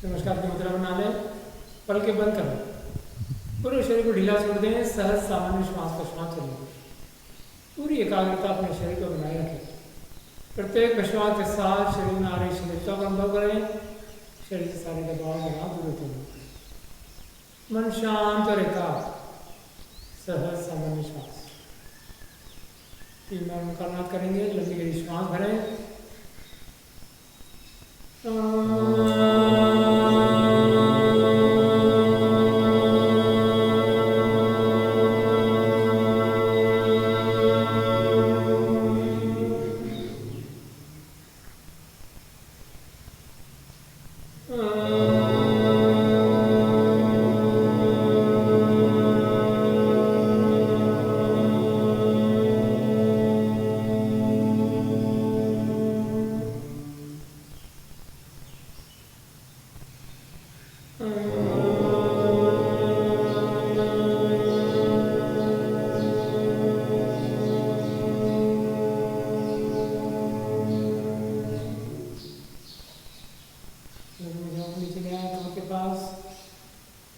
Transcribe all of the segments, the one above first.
नमस्कार की मुद्रा बना लें, पल के बंद कर लें, पूरे शरीर को ढीला छोड़ दें, सहज सामान्य श्वास प्रश्वास चलिए। पूरी एकाग्रता अपने शरीर को बनाए रखें। प्रत्येक प्रश्वास के साथ शरीर में आ रही शिथिलता का अनुभव करें, शरीर से सारे दबाव बना दूर होते हैं। मन शांत और एकाग्र, सहज सामान्य श्वास। 3 बार मुकर्रर करेंगे। लंबी गहरी श्वास भरें।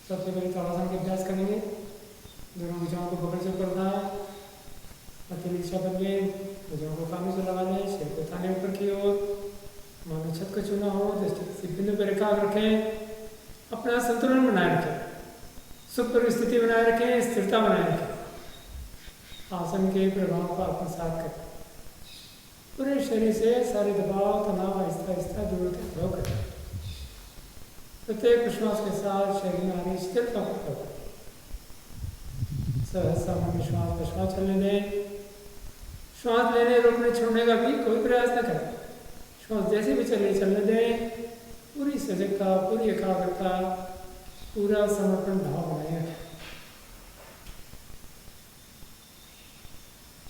सबसे पहले ताड़ासन का अभ्यास करेंगे। दोनों भुजाओं को बगल से करना है। हथेली दिशा बदले, भुजाओं को कानों से लगा लें, सिर को ताने ऊपर की ओर, मानो छत को चुना हो। दृष्टि बिंदु पर एकाग्र रखें। अपना संतुलन बनाए रखें, सुख स्थिति बनाए रखें, स्थिरता बनाए रखें। आसन के प्रभाव को आत्मसात करें। पूरे शरीर से सारे दबाव तनाव आहिस्ता आहिस्ता दूर अनुभव करें। प्रत्येक प्रश्वास के साथ शरीर में आ रही स्थिरता को करें। सहज सामान्य श्वास प्रश्वास चलने दें। श्वास लेने रोकने छोड़ने का भी कोई प्रयास न करें। श्वास जैसे भी चलने दें। पूरी सजगता, पूरी एकाग्रता, पूरा समर्पण भाव बनाए रखें।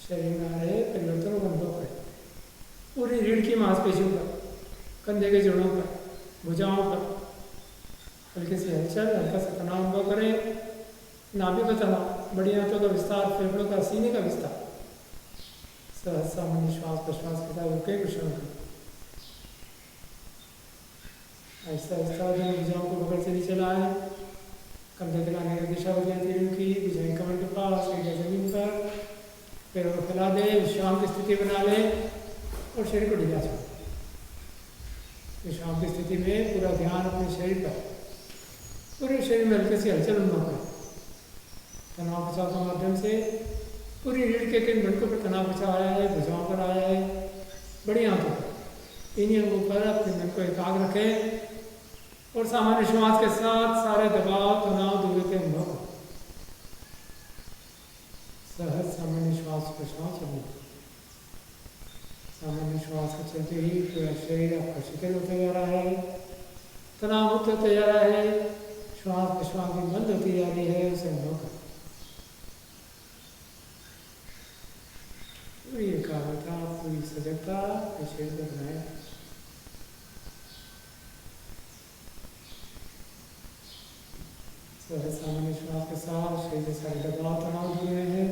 शरीर में आ रहे परिवर्तनों का अनुभव करें। पूरी रीढ़ की मांसपेशियों पर, कंधे के जोड़ों पर, भुजाओं पर हल्के से हलचल, हल्का सा तनाव अनुभव करें। नाभि का तनाव, बड़ी आंतों का विस्तार, फेफड़ों का, सीने का विस्तार। सहज सामान्य श्वास प्रश्वास के साथ रुके कुशल करें। आहिस्ता आहिस्ता दोनों भुजाओं को बगल से नीचे लाएं। कंधे दिलाने की दिशा बदलें तीनों की। भुजाएं कमर के पास, जमीन पर, पैरों को फैला दें। विश्राम की स्थिति बना लें और शरीर को ढीला छोड़ें। विश्राम की स्थिति में पूरा ध्यान अपने शरीर पर, पूरे शरीर में हल्के से हलचल अनुभव करें। तनाव बचाव के माध्यम से पूरी रीढ़ के कई मणकों पर तनाव बचाव आया है, भुजाओं पर आया है, बड़ी आंतों पर। इन्हीं अंगों पर अपने मन को एकाग्र रखें और सामान्य श्वास के साथ सारे दबाव तनाव दूर होते अनुभव करें। सहज सामान्य श्वास प्रश्वास चलिए। सामान्य श्वास को चलते ही पूरा शरीर आपका शिथिल होता जा रहा है, तनाव मुक्त होता जा रहा है, श्वास प्रश्वास भी बंद होती जा रही है। उसे अनुभव करें। पूरी एकाग्रता, पूरी सजगता शरीर को बनाए। सहज सामान्य श्वास के साथ शरीर से सारे दबाव तनाव दूर हुए हैं।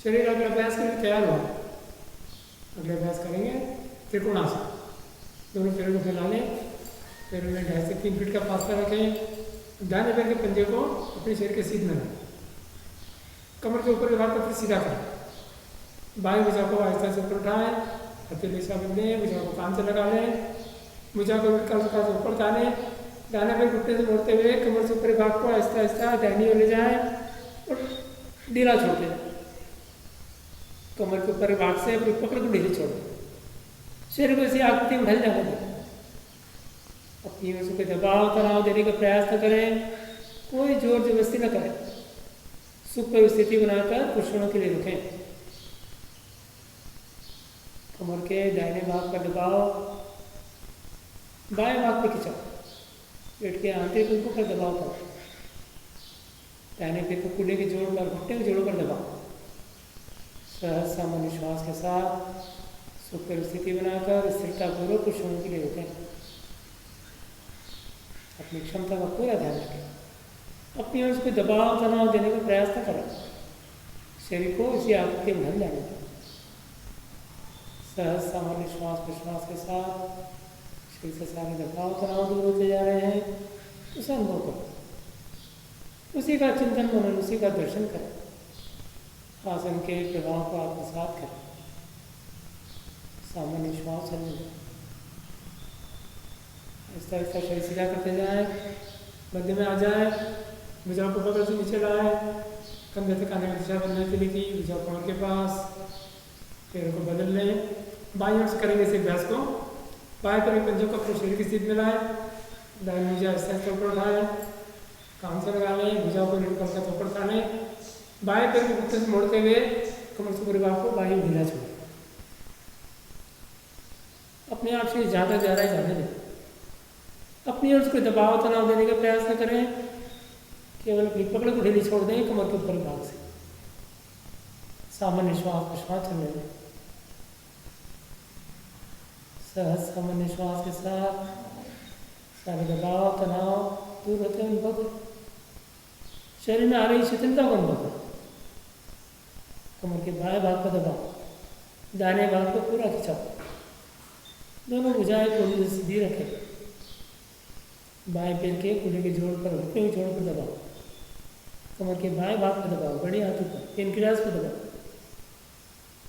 शरीर अगले अभ्यास के लिए तैयार हुआ। अगले अभ्यास करेंगे त्रिकोणासन। दोनों पैरों को फैला लें। पैरों में 2.5 से 3 फीट का फासला रखें। दाहिने पैर के पंजे को अपने शरीर के सीध में रखें। कमर के ऊपर भाग को फिर सीधा करें। बाएं भुजा को आहिस्ता से ऊपर उठाएं। हथेली दिशा बदलें। भुजा को कान से लगा लें। भुजा को हल्का से ऊपर तानें। दाहिने पैर घुटने से मोड़ते हुए कमर से ऊपर भाग को आहिस्ता आहिस्ता दाहिनी ओर ले जाएं और ढीला छोड़ दें। कमर के ऊपर भाग से अपनी पकड़ को ढीली छोड़ दें। शरीर को इसी आकृति में ढल जाने दें। अपनी वजह से दबाव तनाव देने का प्रयास न करें। कोई जोर जबरदस्ती न करें। सुख पर स्थिति बनाकर कुछ क्षणों के लिए रुकें। कमर के दाहिने भाग पर दबाव, बाएं भाग पर खिंचाव, पेट के आंतरिक अंगों पर दबाव करें। दाहिने पैर को कूल्हे के जोड़ पर, घुटने के जोड़ों पर दबाव। सहज सामान्य श्वास के साथ सुख पर स्थिति बनाकर स्थिरता पूर्वक कुछ क्षणों के लिए रुकें। अपनी क्षमता का पूरा ध्यान रखें। अपनी ओर से दबाव तनाव देने का प्रयास न करें। शरीर को इसी आकृति में ढल जाने दें। सहज सामान्य श्वास प्रश्वास के साथ शरीर से सारे दबाव तनाव दूर होते जा रहे हैं, उसे अनुभव करो। उसी का चिंतन मनन, उसी का दर्शन करें। आसन के प्रभाव को आत्मसात करें। सामान्य श्वास चलने दें। आहिस्ता आहिस्ता शरीर सीधा करते जाए, मध्य में आ जाए, भुजाओं को पकड़ से नीचे लाए, कंधे तक आने की दिशा बनने के लिए की, भुजाओं कमर के पास, पैरों को बदल लें। बाईं ओर से करेंगे इस अभ्यास को। बाएं पैर पंजों को अपने शरीर की स्थिति में लाएं, दाहिनी भुजा आहिस्ता आहिस्ता ऊपर उठाएं, काम से लगा लें, भुजाओं को नीचे करके ऊपर उठा लें। बाएं पैर को घुटने से मोड़ते हुए कमर से पूरे भाग को बाईं ढीला छोड़ें। अपने आप से ज़्यादा जा रहा है जाने दें। अपनी ओर से कोई दबाव तनाव देने का प्रयास न करें, केवल अपनी पकड़ को ढीली छोड़ दें कमर के ऊपर भाग से। सामान्य श्वास को श्वास चलने दें। सहज सामान्य श्वास के साथ सारे दबाव तनाव दूर होते हैं अनुभव करें। शरीर में आ रही शिथिलता को अनुभव करें। कमर के बाएं भाग का दबाव, दाहिने भाग को पूरा खिंचाओ। दोनों भुजाएं कोहनी से सीधी रखें। बाएं पैर के कूल्हे के जोड़ पर, घुटने के जोड़ पर दबाओ। कमर के बाएं भाग पर दबाओ, बड़े हाथों पर, पेनक्रियास पर दबाओ।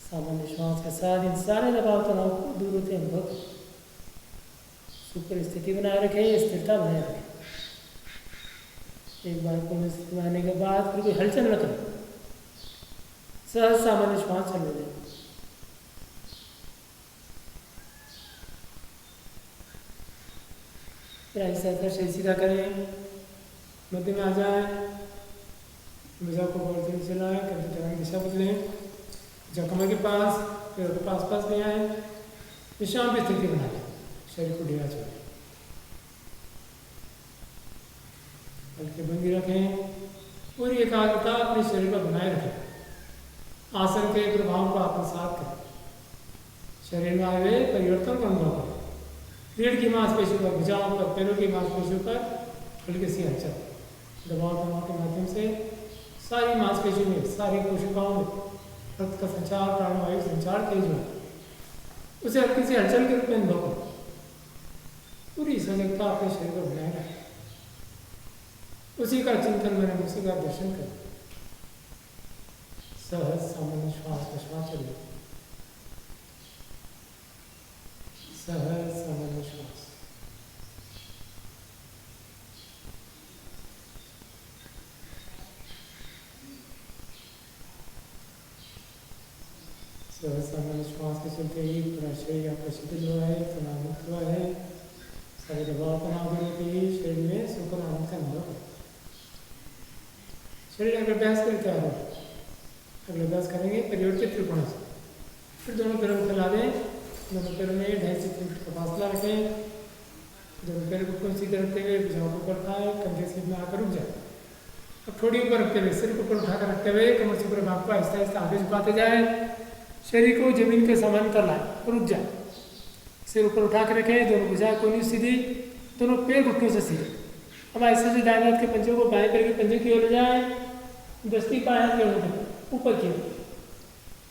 सामान्य श्वास के साथ इन सारे दबाव तनाव को दूर होते अनुभव करें। सुपर स्थिति बनाए रखें, स्थिरता बनाए रखें। एक बार पूर्ण स्थिति बनाने के बाद फिर कोई हलचल न करें। सहज सामान्य श्वास चलने दें। फिर ऐसा शरीर सीधा करें, मध्य में आ जाए, भुजा को गोल से नीचे लाएं, कभी तरह की दिशा बदलें, जो कमर के पास, पैरों के पास ले आए, विश्राम की स्थिति बना लें। शरीर को ढीला छोड़ें, हल्के भंगी रखें, पूरी एकाग्रता अपने शरीर पर बनाए रखें। आसन के प्रभाव को आत्मसात करें। शरीर में आए हुए परिवर्तन को अनुभव करें। रीढ़ की मांसपेशियों पर, भुजाओं पर, पैरों की मांसपेशियों पर हल्की सी हलचल। दबाव तनाव के माध्यम से सारी मांसपेशियों में, सारी कोशिकाओं में रक्त का संचार, प्राणवायु संचार तेज हो, उसे हल्की सी हलचल के रूप में अनुभव करें। पूरी सजगता अपने शरीर को बनाए रखें। उसी का चिंतन मनन, उसी का दर्शन करें। सहज सामान्य श्वास प्रश्वास चलिए। सहज सामान्य श्वास। सहज सामान्य श्वास के चलते ही पूरा शरीर आपका शिथिल हुआ है, तनाव मुक्त हुआ है। सारे दबाव तनाव देने के लिए शरीर में सुख और आनंद का अनुभव है। शरीर अगर अभ्यास करके तैयार हो, अगले अभ्यास करेंगे परिवर्तित त्रिकोण से। फिर दोनों पैरों को फैला दें, दोनों पैरों में 2.5 से 3 फीट का फासला रखें। दोनों पैरों को ऊपर सीधे रखते हुए भुजाओं को ऊपर उठाएं, कंधे सीध में आकर रुक जाए। अब थोड़ी ऊपर रखते हुए, सिर को ऊपर उठाकर रखते हुए कमर से ऊपर भाग को आहिस्ता आहिस्ता आगे झुकाते जाए। शरीर को जमीन के समान कर लाए, रुक जाए। सिर ऊपर उठा के रखें, दोनों भुजाएं कोहनी सीधी, दोनों पैर घुटनों से सीधे। अब ऐसे से दाएं हाथ के पंजों को बाएं पैर के पंजे की ओर ले जाए, दस्ती बाएं हाथ के ऊपर की ओर,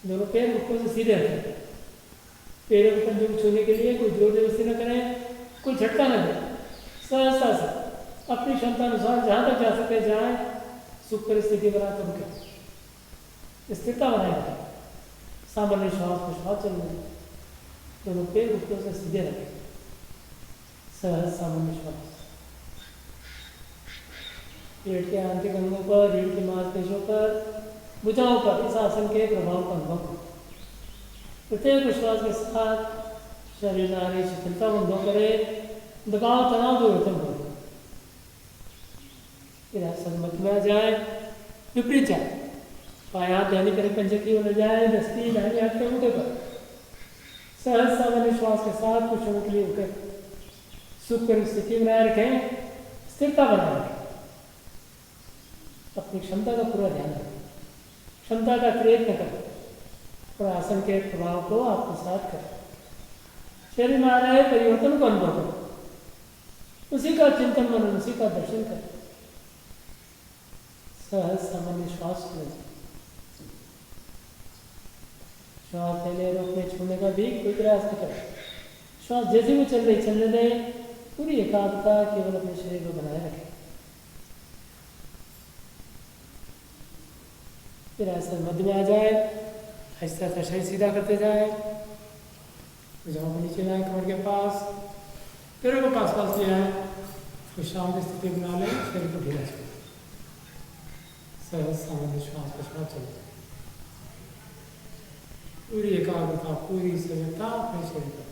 दोनों पैर घुटनों से सीधे रखें। पैरों के पंजों को छूने के लिए कोई जोर जबरदस्ती न करें, कोई झटका न दें। सहजता से अपनी क्षमता अनुसार जहाँ तक जा सके जाए, सुख पर स्थिति बनाकर रुके, स्थिरता बनाए रखें। सामान्य श्वास प्रश्वास चलने दें। दोनों पैर घुटनों से सीधे रखें। सहज सामान्य श्वास। पेट के आंतरिक अंगों पर, रीढ़ की मांसपेशियों पर, भुजाओं पर इस आसन के प्रभाव का अनुभव करें। प्रत्येक श्वास के साथ शरीर में आ रही शिथिलता को अनुभव करें, दबाव तनाव दूर होते अनुभव करें। फिर आसन मध्य में आ जाए, विपरीत जाए, बाएं हाथ दाहिने पैर पंजे की ओर ले जाए, दस्ती दाहिने हाथ के अंगूठे पर। सहज सामान्य श्वास के साथ कुछ क्षणों के लिए रुके, सुख पर स्थिति बनाए रखें, स्थिरता बनाए रखें। अपनी क्षमता का पूरा ध्यान रखें, क्षमता का प्रयत्न करें और आसन के प्रभाव को आत्मसात करें। शरीर में आ रहे परिवर्तन को अनुभव करें, उसी का चिंतन मनन, उसी का दर्शन करें। सहज सामान्य श्वास लें। श्वास लेने रोकने छोड़ने का भी कोई प्रयास न करें। श्वास जैसे भी चल रही चलने दें, पूरी एकाग्रता केवल अपने शरीर को बनाए रखें। फिर ऐसा मध्य में आ जाए, आहिस्ता आहिस्ता शरीर सीधा करते जाए, भुजाओं को नीचे लाए कमर के पास, पैरों को पास पास ले आए, विश्राम की स्थिति बना लें, शरीर को ढीला छोड़ें, सहज सामान्य श्वास प्रश्वास चलते, पूरी एकाग्रता पूरी सजगता अपने शरीर पर,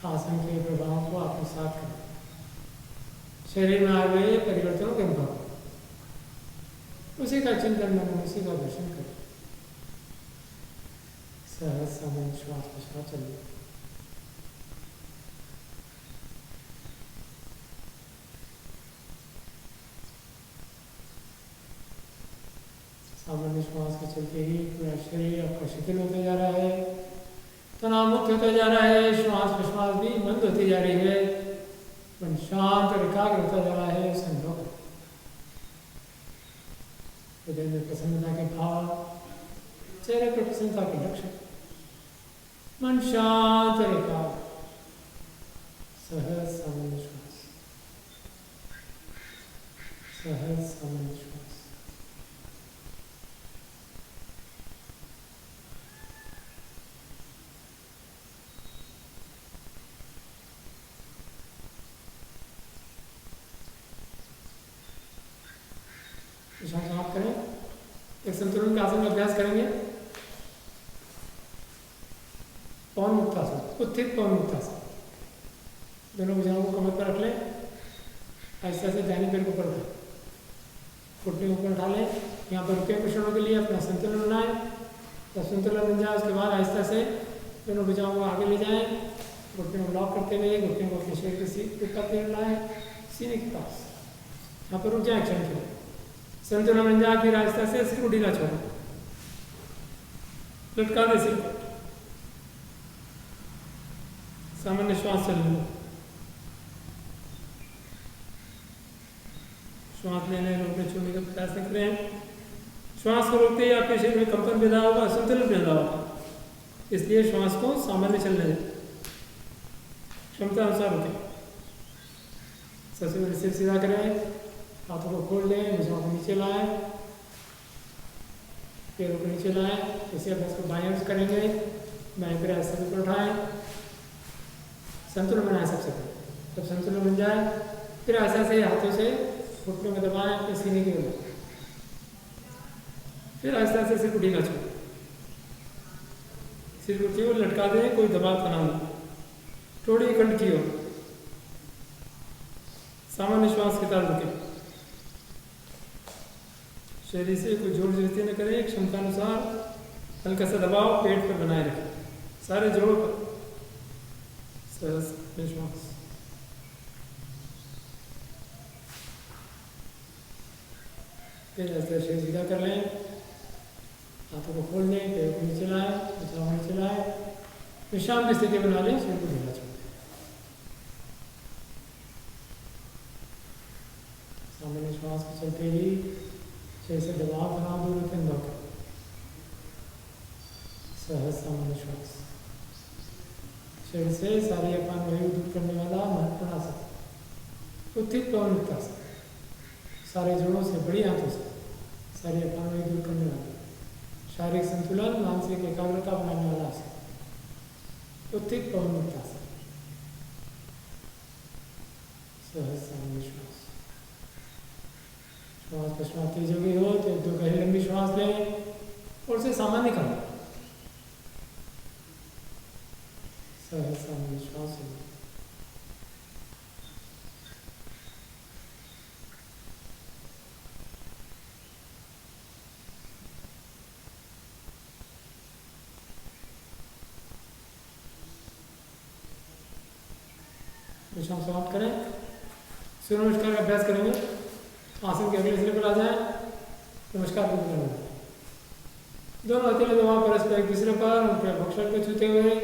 आसन के प्रभाव को आत्मसात करें, शरीर में आ गए परिवर्तनों के अनुभव, उसी का चिंतन मन, उसी का दर्शन करें, सहज सामान्य श्वास प्रश्वास चलिए। सामान्य श्वास के चलते ही पूरा शरीर आपका शिथिल होते जा रहा है, तनाव मुक्त होता जा रहा है, श्वास प्रश्वास भी बंद होती जा रही है, मन शांत और एकाग्र होता जा रहा है, उसे अनुभव करें। हृदय में प्रसन्नता के भाव, चेहरे पर प्रसन्नता के लक्षण, मन शांत और एकाग्र, सहज सामान्य श्वास, सहज सामान्य श्वास। समाप्त करें, एक संतुलन के आसन का अभ्यास करेंगे। पवन मुक्तासन, उत्थित पवन मुक्तासन, दोनों भुजाओं को कमर पर रख लें, आहिस्ता से दाहिने पैर को ऊपर उठाएं, घुटने ऊपर उठा लें, यहाँ पर रुके कुछ क्षणों के लिए अपना संतुलन बनाएं। जब संतुलन बन जाए उसके बाद आहिस्ता से दोनों भुजाओं को आगे ले जाएं, घुटने को लॉक करते हुए घुटने को अपने शरीर के ऊपर लाएं, सीने के पास, यहाँ पर रुक जाए क्षण के लिए, संतुलन बन जाए, फिर आहिस्ता से सिर को ढीला छोड़ो, लटका दे सिर को, सामान्य श्वास चलने दो, श्वास लेने रोकने छोड़ने का प्रयास नहीं करें। श्वास को रोकते ही आपके शरीर में कंपन पैदा होगा, संतुलन पैदा होगा, इसलिए श्वास को सामान्य चलने दें, क्षमता अनुसार रुके। सबसे पहले सिर सीधा करें, हाथों को खोल लें, भुजाओं को नीचे लाएं, पैरों को नीचे लाएं। इसी अभ्यास को बाएं ओर करेंगे, बाएं पैर ऐसे ऊपर उठाएं, संतुलन बनाएं। सबसे पहले जब संतुलन बन जाए, फिर ऐसे ऐसे हाथों से घुटनों में दबाएं अपने सीने के ऊपर, फिर आहिस्ता आहिस्ता सिर को ढीला छोड़ें, सिर को केवल लटका दें, कोई दबाव तनाव नहीं, थोड़ी कंठ की ओर, सामान्य श्वास के साथ रुके, शरीर से कोई जोर जबरदस्ती न करें, क्षमता अनुसार हल्का सा दबाव पेट पर बनाए रखें, सारे जोड़ों पर, सहज श्वास। फिर ऐसे शरीर सीधा कर लें, हाथों को खोल लें, पैरों को नीचे लाएं, भुजाओं नीचे लाएं, विश्राम की स्थिति बना लें, शरीर को ढीला छोड़ दें। सामान्य श्वास को चलते ही शरीर से दबाव तनाव दूर होते अनुभव करें, सहज सामान्य श्वास। शरीर से सारी अपान वायु दूर करने वाला महत्वपूर्ण आसन, उत्थित पवन मुक्तासन, सारे जोड़ों से, बड़ी आंतों से सारी अपान वायु दूर करने वाला, शारीरिक संतुलन, मानसिक एकाग्रता बनाने वाला आसन, उत्थित पवन मुक्तासन, सहज सामान्य श्वास। श्वास प्रश्वास तेज हो गई हो तो एक दो गहरी लंबी श्वास लें और उसे सामान्य करें, सहज सामान्य श्वास लें। विश्राम समाप्त करें, सूर्य नमस्कार का अभ्यास करेंगे। आसन के अगले सिरे पर आ जाए, नमस्कार भी करना है। दोनों हथेली दबाव परस्पर एक दूसरे पर, उनके बक्सर को छूते हुए,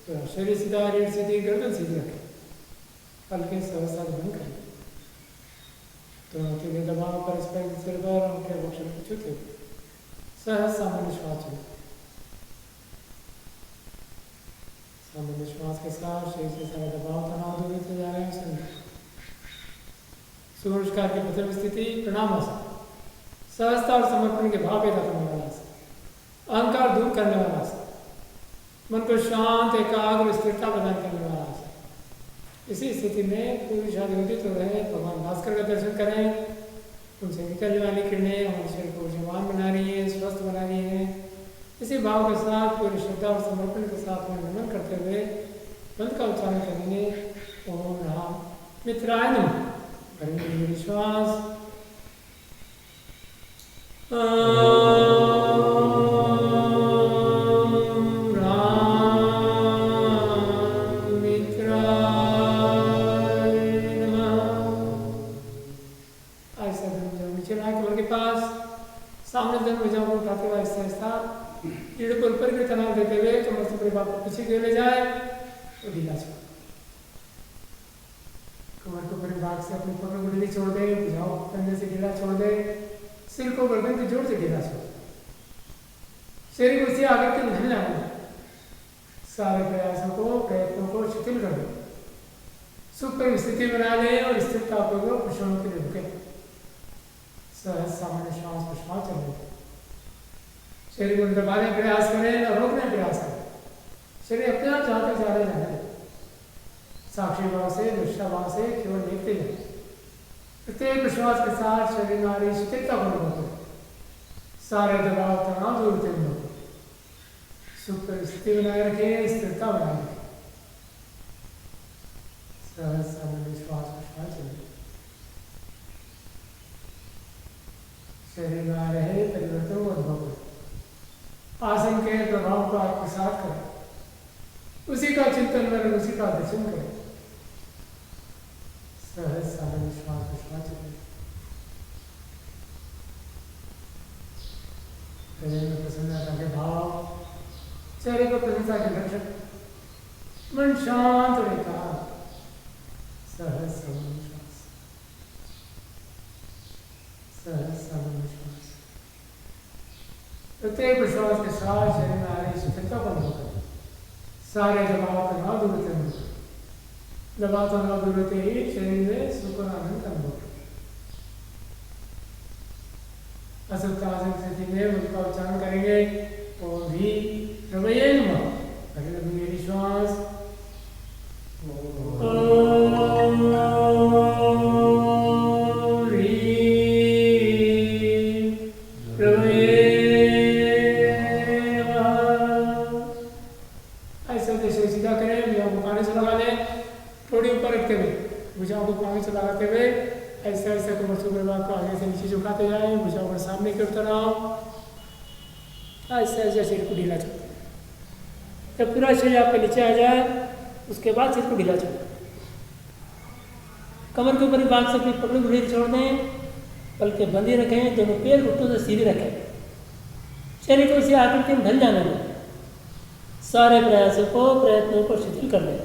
तो शरीर सीधा, रीढ़ सीधी, गर्दन सीधी रखें, हल्के सहज साथ बंद करें। दोनों हथेली दबाव परस्पर एक दूसरे पर, उनके बक्सर को छूते हुए, सहज सामान्य श्वास चले, सामान्य श्वास के साथ शरीर से सारा दबाव तनाव दूर होते जा रहे हैं। सूर्यकार की प्रथम स्थिति प्रणामासन, सहजता और समर्पण के भाव पैदा करने वाला आसन, अहंकार दूर करने वाला आसन, मन को शांत एकाग्र स्थिरता प्रदान करने वाला आसन। इसी स्थिति में पूरी शांति तो रहे। भगवान भास्कर का दर्शन करें, उनसे निकलने वाली किरणें हमारे शरीर को ऊर्जावान बना रही है, स्वस्थ बना रही है। इसी भाव के साथ पूरी श्रद्धा और समर्पण के साथ में नमन करते हुए मंत्र का उच्चारण करेंगे। ओम राम मित्राय नमः। करेंगे विश्वास। सामने जन भुजाओं को उठाते हुए आहिस्ता आहिस्ता रीढ़ को ऊपर की तनाव देते हुए कमर से पूरे बाप पीछे की ओर ले जाए तो ढीला छोड़, कमर को पूरे भाग से अपनी पकड़ को ढीली छोड़ दे, भुजाओं कंधे से ढीला छोड़ दे, सिर को गर्दन के जोड़ से ढीला छोड़, शरीर को उसी आगे के नहीं लाना। सारे प्रयासों को प्रयत्नों को शिथिल कर दे, सुख पर स्थिति बना ले और स्थिरता को क्षणों के लिए रुके। सहज सामान्य श्वास प्रश्वास चले, शरीर को दबाने प्रयास करें और रोकने प्रयास करें। शरीर अपने आप जहाँ तक जा रहे जाए, साक्षी भाव से दृष्टा भाव से केवल देखते जाए। प्रत्येक प्रश्वास के साथ शरीर में आ रही शिथिलता को अनुभव करें, सारे दबाव तनाव दूर होते अनुभव करें, सुख पर स्थिति बनाए रखें, स्थिरता बनाए रखें। सहज सामान्य श्वास प्रश्वास चले, शरीर में आ रहे परिवर्तन को अनुभव करें, आसन के प्रभाव को आत्मसात करें, उसी का चिंतन करें, उसी का दर्शन करें। सहज सामान्य श्वास प्रश्वास चले, हृदय में प्रसन्नता के भाव, चेहरे को प्रसन्नता के लक्षण, मन शांत और एकाग्र। सहज सामान्य श्वास, सहज सामान्य श्वास। प्रत्येक प्रश्वास के साथ शरीर में आ रही शिथिलता को अनुभव करें, सारे दबाव तनाव दूर होते हैं। दबाव तनाव दूर होते ही शरीर में सुख और आनंद का अनुभव करें। असुप्तासन स्थिति में उनका उच्चारण करेंगे। ओम भी रवैये नमः। पहले मेरी श्वास लगाते हुए ऐसे ऐसे कमर सुपर भाग को आगे से नीचे झुकाते जाए, भुजाओं को सामने की ओर तनाव, ऐसे ऐसे शरीर को ढीला छोड़ते। जब पूरा शरीर आपके नीचे आ जाए उसके बाद सिर को ढीला छोड़ें, कमर के ऊपर भाग से अपनी पकड़ को ढीली छोड़ दें, पलके बंदी रखें, दोनों पैर घुटनों से सीधे रखें, शरीर को इसी आकृति में ढल जाने दें, सारे प्रयत्नों को शिथिल कर दें।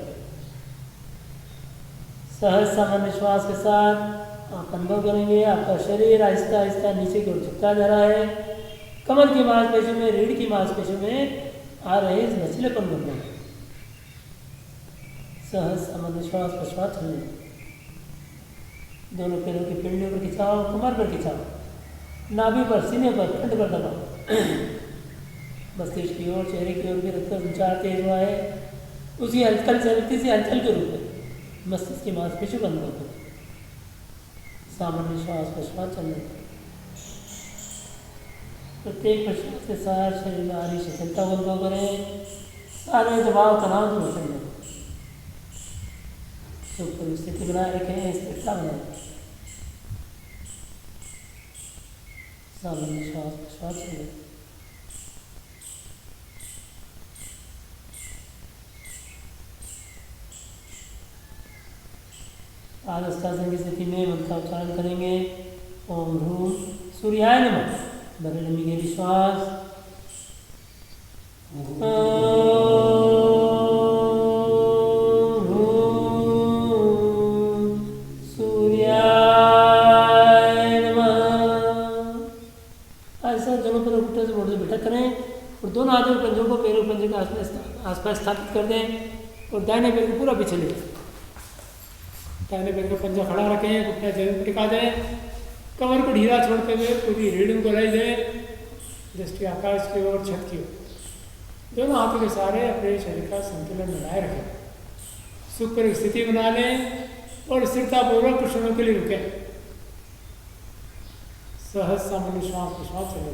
सहज सामान्य श्वास के साथ आप अनुभव करेंगे आपका शरीर आहिस्ता आहिस्ता नीचे की ओर झुकता जा रहा है। कमर की मांसपेशियों में, रीढ़ की मांसपेशियों में आ रहे इस लचीलेपन बन रहे हैं। सहज सामान्य श्वास प्रश्वास चलने, दोनों पैरों की पिंडलियों पर खिंचाओ, कमर पर खिंचाओ, नाभि पर, सीने पर, कंठ पर दबाओ, मस्तिष्क की ओर, चेहरे की ओर भी रक्त का संचार तेज हुआ है, उसी हल्की सी हलचल के रूप में मस्तिष्क की मांसपेशियों का अनुभव करें। सामान्य श्वास प्रश्वास चलने, प्रत्येक प्रश्वास के साथ शरीर में आ रही शिथिलता को अनुभव करें, सारे दबाव तनाव दूर होते हैं, सुख पर स्थिति बनाए रखें, स्थिरता बनाए रखें। सामान्य श्वास प्रश्वास चलने, आदस्तासन की स्थिति में मंत्र का उच्चारण करेंगे। ओम ह्रूम सूर्याय नमः। भरे लंबी गहरी श्वास, सूर्याय नमः। ऐसा दोनों पैरों घुटने से मोड़ से बैठक करें और दोनों हाथों पंजों को पैरों पंजे के आसपास स्थापित कर दें। और दाहिने पैर को पूरा पीछे ले जाए। दाहिने पैर का पंजा खड़ा रखें, घुटना जमीन पर टिका दें, कमर को ढीला छोड़ते हुए पूरी रीढ़ को लाई दें, दृष्टि आकाश की ओर, छत की ओर। दोनों हाथों के सहारे अपने शरीर का संतुलन बनाए रखें। सुख पर स्थिति बना लें और स्थिरतापूर्वक कुछ क्षणों के लिए रुकें। सहज सामान्य श्वास प्रश्वास चले,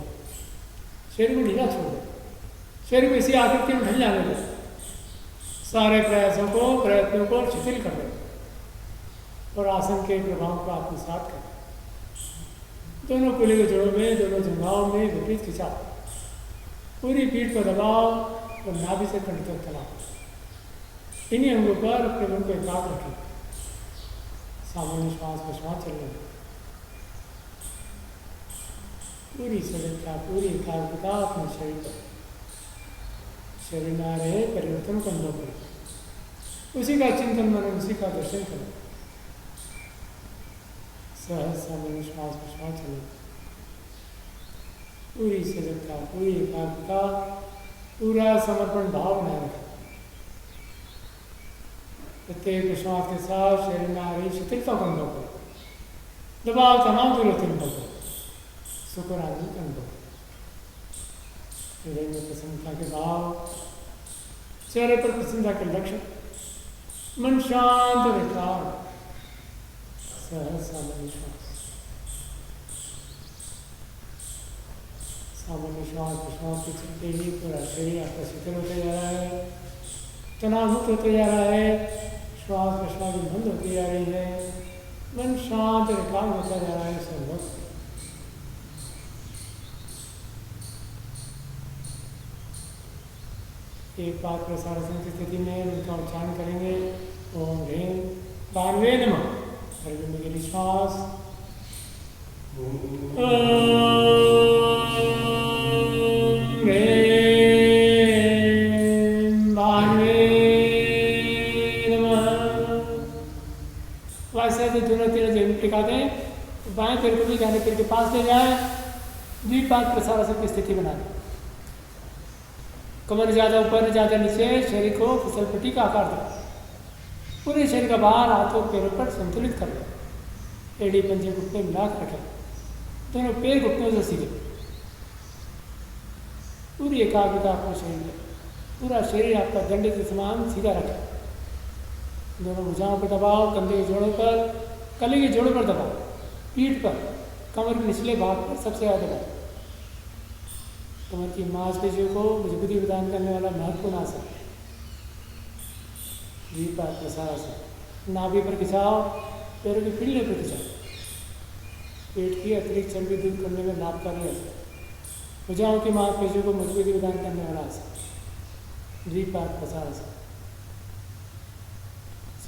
शरीर को ढीला छोड़ दें, शरीर को इसी आकृति में ढल जाने दें, सारे प्रयत्नों को शिथिल कर दें और आसन के प्रभाव को आत्मसात करें। दोनों कुल्हे के जोड़ों में, दोनों जंघाओं में विपरीत खिंचाव, पूरी पीठ पर दबाव और नाभि से कंठ तक तनाव। इन्हीं अंगों पर अपने मन को एकाग्र रखें। सामान्य श्वास प्रश्वास चलने में पूरी सजगता, पूरी एकाग्रता अपने शरीर पर। शरीर में आ रहे परिवर्तन को अनुभव करें, उसी का चिंतन मनन, उसी का दर्शन करें। सहज सामान्य श्वास प्रश्वास चले, पूरी सजगता, पूरी एकाग्रता, पूरा समर्पण भाव बनाए रखें। प्रत्येक श्वास के साथ शरीर में आ रही शिथिलता को अनुभव करें, दबाव तनाव दूर होते अनुभव करें, सुख और आनंद का अनुभव करें। हृदय में प्रसन्नता के भाव, चेहरे पर प्रसन्नता के लक्षण, मन शांत और एकाग्र। सहज सामान्य श्वास, सामान्य श्वास प्रश्वास के चलते ही पूरा शरीर आपका शिथिल होते जा रहा है, तनाव मुक्त होते जा रहा है, श्वास प्रश्वास बंद होती जा रही है, मन शांत और एकाग्र होता जा रहा है। सर्वस्व एक बार प्रसार की स्थिति में उनका उच्चारण करेंगे। ओम ह्रीं बारवे नमः। अरविंद गिरी श्वास, दोनों तीनों जमीन टिका दें, बाएं पैर को भी दाहिने पैर के पास ले जाए, द्विपाद प्रसारासन की स्थिति बना दें। कमर ज़्यादा ऊपर ज़्यादा नीचे, शरीर को फिसलपट्टी का आकार दें। पूरे शरीर का भार हाथों पैरों पर संतुलित कर लें। एड़ी पंजे घुटने मिला कर रखें, दोनों पैर घुटनों से सीधे। पूरी एकाग्रता अपने शरीर में, पूरा शरीर आपका दंड के समान सीधा रखें। दोनों भुजाओं पर दबाव, कंधे के जोड़ों पर, कली के जोड़ों पर दबाव, पीठ पर, कमर के निचले भाग पर सबसे ज़्यादा दबाव। कमर की मांसपेशियों को मजबूती प्रदान करने वाला महत्वपूर्ण आसन द्विपाद प्रसारासन। नाभि पर खिंचाव, पैरों की पीढ़ी पर खिंचाव, पेट की अतिरिक्त चर्बी दूर करने में लाभकारी आसन। भुजाओं की मांसपेशियों को मजबूती प्रदान करने वाला आसन द्विपाद प्रसारासन।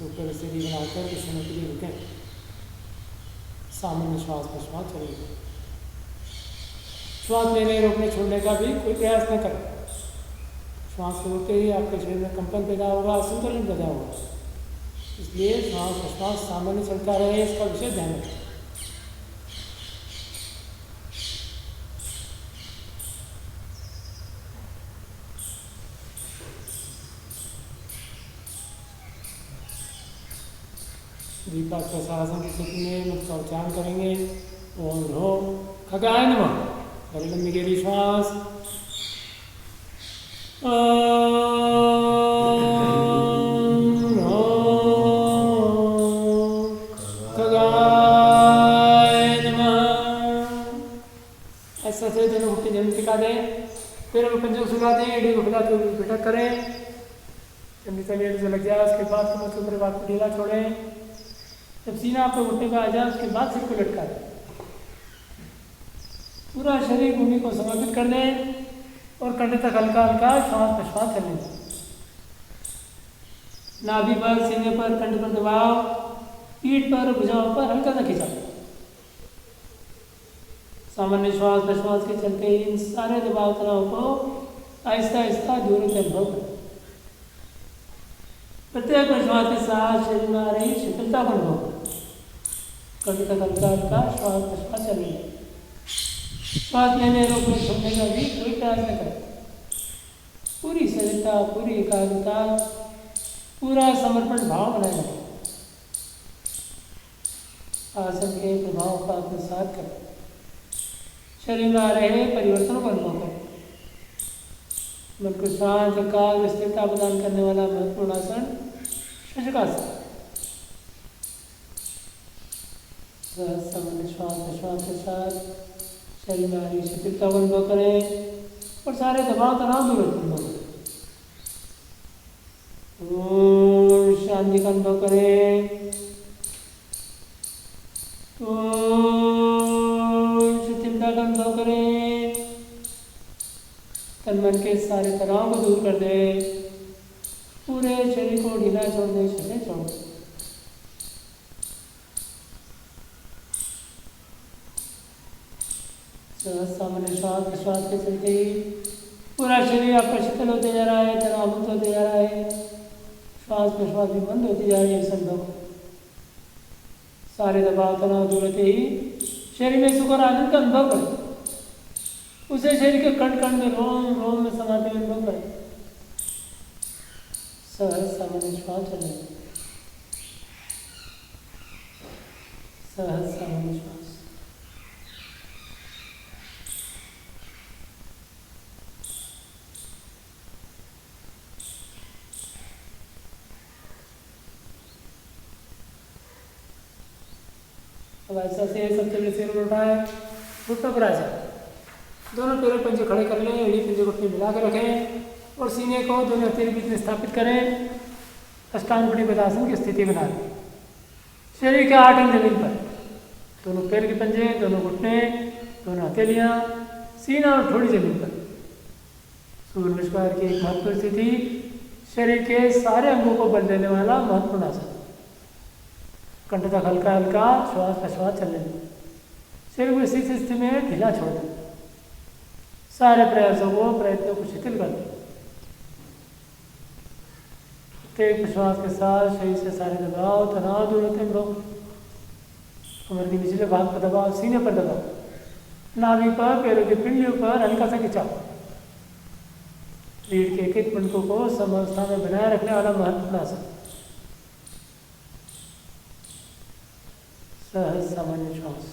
ऊपर स्थिति बनाकर कुछ समय के लिए रुकें। सामान्य श्वास प्रश्वास चलेगा। श्वास लेने रोकने छोड़ने का भी कोई प्रयास न करें। श्वास को रोकते ही आपके शरीर में कंपन पैदा होगा, असंतुलन पैदा होगा। इसलिए श्वास प्रश्वास सामान्य चलता रहे, इसका विशेष ध्यान रखें। द्विपाद प्रसारासन की स्थिति में मुख का उच्चारण करेंगे। ओम ह्रोम खगाय नमः। बड़ी लंबी गहरी श्वास। खगाय नमः। ऐसा से दोनों घुटने जमीन टिका दें, पैरों को पंजों सुला दें, एड़ी को हिलाते हुए बैठक करें। जब निकलिए से लग जाए उसके बाद कमर के ऊपर बात को ढीला छोड़ें। जब सीना आपको घुटने पर आ जाए उसके बाद सिर को लटका दें। पूरा शरीर भूमि को समर्पित कर दें और कंठ तक हल्का हल्का श्वास प्रश्वास करने दें। नाभि पर, सीने पर, कंठ पर दबाव, पीठ पर, भुजाओं पर हल्का सा खिंचाव। सामान्य श्वास प्रश्वास के चलते ही इन सारे दबाव तनाव को आहिस्ता आहिस्ता दूर से अनुभव करें। प्रत्येक श्वास के साथ शरीर में आ रही शिथिलता को अनुभव करें। कंठ तक हल्का हल्का श्वास प्रश्वास चलिए। श्वास लेने रोकने छोड़ने का भी कोई प्रयास न करें। पूरी सजगता, पूरी एकाग्रता पूरा समर्पण भाव बनाए रखें। आसन के प्रभाव का आत्मसात करें। शरीर में आ रहे परिवर्तनों को अनुभव करें। मन को शांत एकाग्र स्थिरता प्रदान करने वाला महत्वपूर्ण आसन शशकासन। सामान्य श्वास प्रश्वास के साथ शरीर में आ रही शिथिलता को अनुभव करें और सारे दबाव तनाव दूर अनुभव करें। ओम शांति का अनुभव करें। शिथिलता का अनुभव करें। तन मन के सारे तनाव को दूर कर दे। पूरे शरीर को ढीला छोड़ दे, शरीर छोड़ दे। सामान्य श्वास प्रश्वास के चलते ही पूरा शरीर आपका शिथिल होते जा रहा है, तनाव मुक्त होते जा रहा है, श्वास प्रश्वास भी बंद होती जा रही है। संभव सारे दबाव तनाव दूर होते ही शरीर में सुख और आनंद का अनुभव करें। उसे शरीर के कण कण में रोम रोम में समाते हुए अनुभव करें। सहज सामान्य श्वास चले। सहज सामान्य श्वास। अब ऐसा से सबसे पहले सिर उठाए, घुटनों पर आ जाए। दोनों पैरों पंजे खड़े कर लें, एड़ी पंजे घुटने मिला कर रखें और सीने को दोनों हथेली के बीच में स्थापित करें। अष्टांग पद्मासन की स्थिति बना लें। शरीर के 8 अंग जमीन पर, दोनों पैर के पंजे, दोनों घुटने, दोनों हथेलियाँ, सीना और थोड़ी जमीन पर। सूर्य नमस्कार की एक महत्वपूर्ण स्थिति, शरीर के सारे अंगों को बल देने वाला महत्वपूर्ण आसन। कंठ तक हल्का हल्का श्वास प्रश्वास चलने दें। शरीर को इसी स्थिति में ढीला छोड़ दें। सारे प्रयासों को प्रयत्नों को शिथिल कर दें। प्रत्येक प्रश्वास के साथ शरीर से सारे दबाव तनाव दूर होते हैं। कमर के निचले भाग पर दबाव, सीने पर दबाव, नाभि पर, पैरों की पिंडियों पर हल्का सा खिंचाव। रीढ़ के एक पंखों को समावस्था में बनाए रखने वाला महत्वपूर्ण आसन। सहज सामान्य श्वास।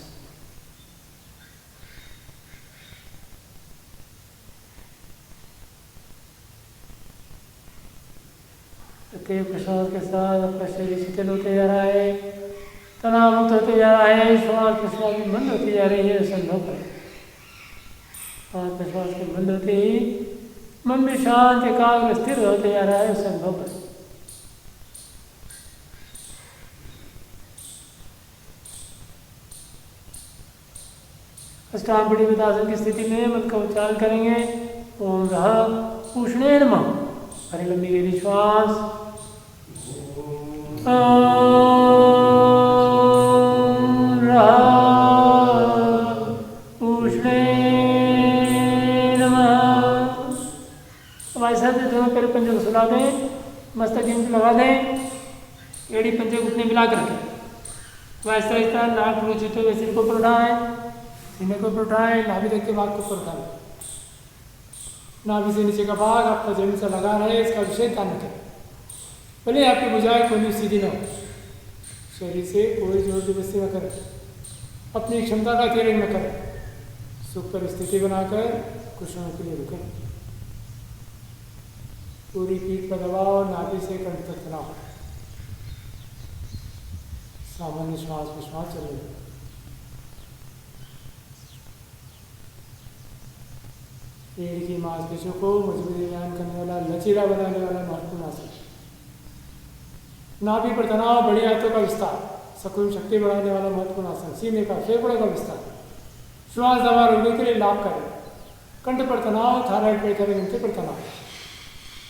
प्रत्येक प्रश्वास के साथ आपका शरीर शिथिल होते जा रहा है, तनाव मुक्त होते जा रहा है, श्वास प्रश्वास भी बंद होती जा रही है। संभव है श्वास प्रश्वास के बंद होते ही मन में शांत एकाग्र स्थिर होते जा रहा है। संभव है अष्टांग पद्मासन की स्थिति में मन का उच्चारण करेंगे। ओम रह उष्णे नमः। हरी लंबी गहरी श्वास। ओम रह उष्णे नमः। अब ऐसा दोनों पैर पंजे को सुला दें, मस्तक नीचे लगा दें, एड़ी पंजे घुटने मिला कर रखें। वैसा ऐसा नाक रुचित हुए सिर को ऊपर उठाएं, सीने को ऊपर उठाएं, नाभि देख के भाग को ऊपर उठाएं। नाभि से नीचे का भाग आपका जमीन से लगा रहे, इसका विशेष ध्यान रखें। भले आपकी भुजाएं कोई सीधी न हो, शरीर से कोई जोर जबरदस्ती न करें, अपनी क्षमता का अतिरेक न करें। सुख पर स्थिति बनाकर कुछ समय के लिए रुकें। पूरी पीठ पर दबाव, नाभि से कंठ तक तनाव। सामान्य श्वास विश्वास चलेगा। रीढ़ की मांसपेशियों को मजबूती प्रदान करने वाला, लचीला बनाने वाला महत्वपूर्ण आसन। नाभि पर तनाव, बड़ी आंतों का विस्तार, सकुन शक्ति बढ़ाने वाला महत्वपूर्ण आसन। सीने का, फेफड़ों का विस्तार, श्वास दवा रोकने के लिए लाभकारी। कंठ पर तनाव, थायराइड पर ग्रंथि पर तनाव,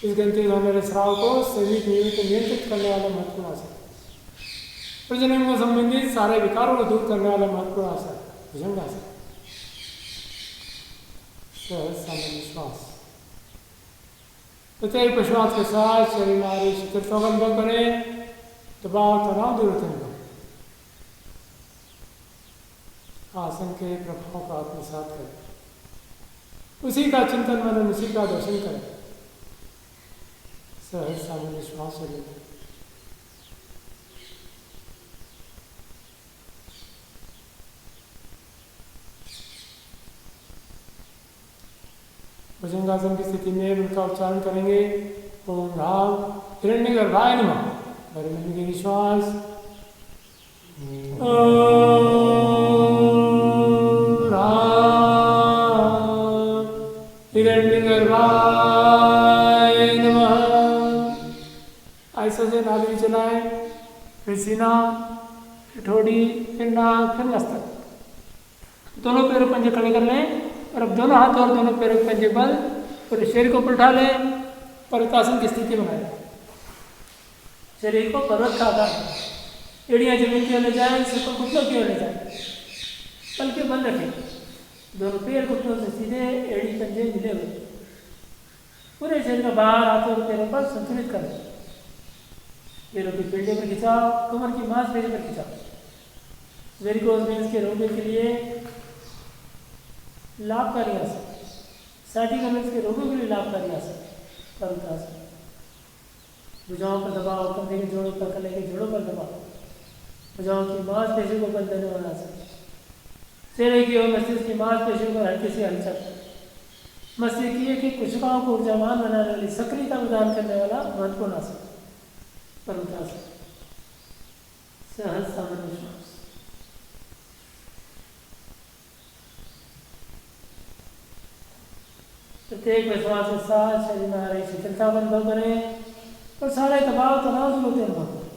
इस ग्रंथि में होने वाले स्राव को सही नियंत्रित करने वाला महत्वपूर्ण आसन। प्रजनन को संबंधित सारे विकारों को दूर करने वाला महत्वपूर्ण आसन भुजंगासन। सामान्य श्वास। प्रत्येक प्रश्वास के साथ शरीर में आ रही शिथिलता का अनुभव करें, दबाव तनाव दूर होते हैं। आसन के प्रभाव का आत्मसात करें, उसी का चिंतन मनन, उसी का दर्शन करें। सहज सामान्य श्वास लें। भुजंगासन की स्थिति में उनका उच्चारण करेंगे। ओम राम हिरण्यगर्भाय नमः। भरने की श्वास। ओम राम हिरण्यगर्भाय नमः। ऐसा से नाभि चलाएं, फिर सीना, फिर ठोड़ी, फिर नाक, फिर मस्तक। दोनों पैरों पंजे खड़े कर लें और अब दोनों हाथ और दोनों पैरों के पंजे बल और शरीर को उल्टा लें। पर्वतासन की स्थिति बनाएं। शरीर को पर्वत का आकार, एड़ियाँ जमीन की ओर ले जाएं, सिर को घुटनों की ओर ले जाएं, पलके बंद रखें, दोनों पैर घुटनों से सीधे, एड़ी पंजे मिले हुए। पूरे शरीर का बाहर हाथों और पैरों पर संतुलित करें। पैरों की पिंडे पर खिंचाव, कमर की मांसपेशी पर खिंचाव। वेरिकोज वेन्स के रोगियों के लिए लाभकारी आसन, साइटिका वेन्स के रोगियों के लिए लाभकारी आसन पर्वतासन। भुजाओं पर दबाव, कंधे के जोड़ों पर, कलाई के जोड़ों पर दबाव, भुजाओं की मांसपेशियों को बल देने वाला आसन। चेहरे की और मस्तिष्क की मांसपेशियों पर हल्की सी हलचल, मस्तिष्क की कोशिकाओं को ऊर्जावान बनाने वाली, सक्रियता प्रदान करने वाला महत्वपूर्ण आसन पर्वतासन। सहज सामान्य श्वास। प्रत्येक श्वास के साथ शरीर में आ रही शीतलता का अनुभव करें और सारे दबाव तनाव दूर होते अनुभव करें।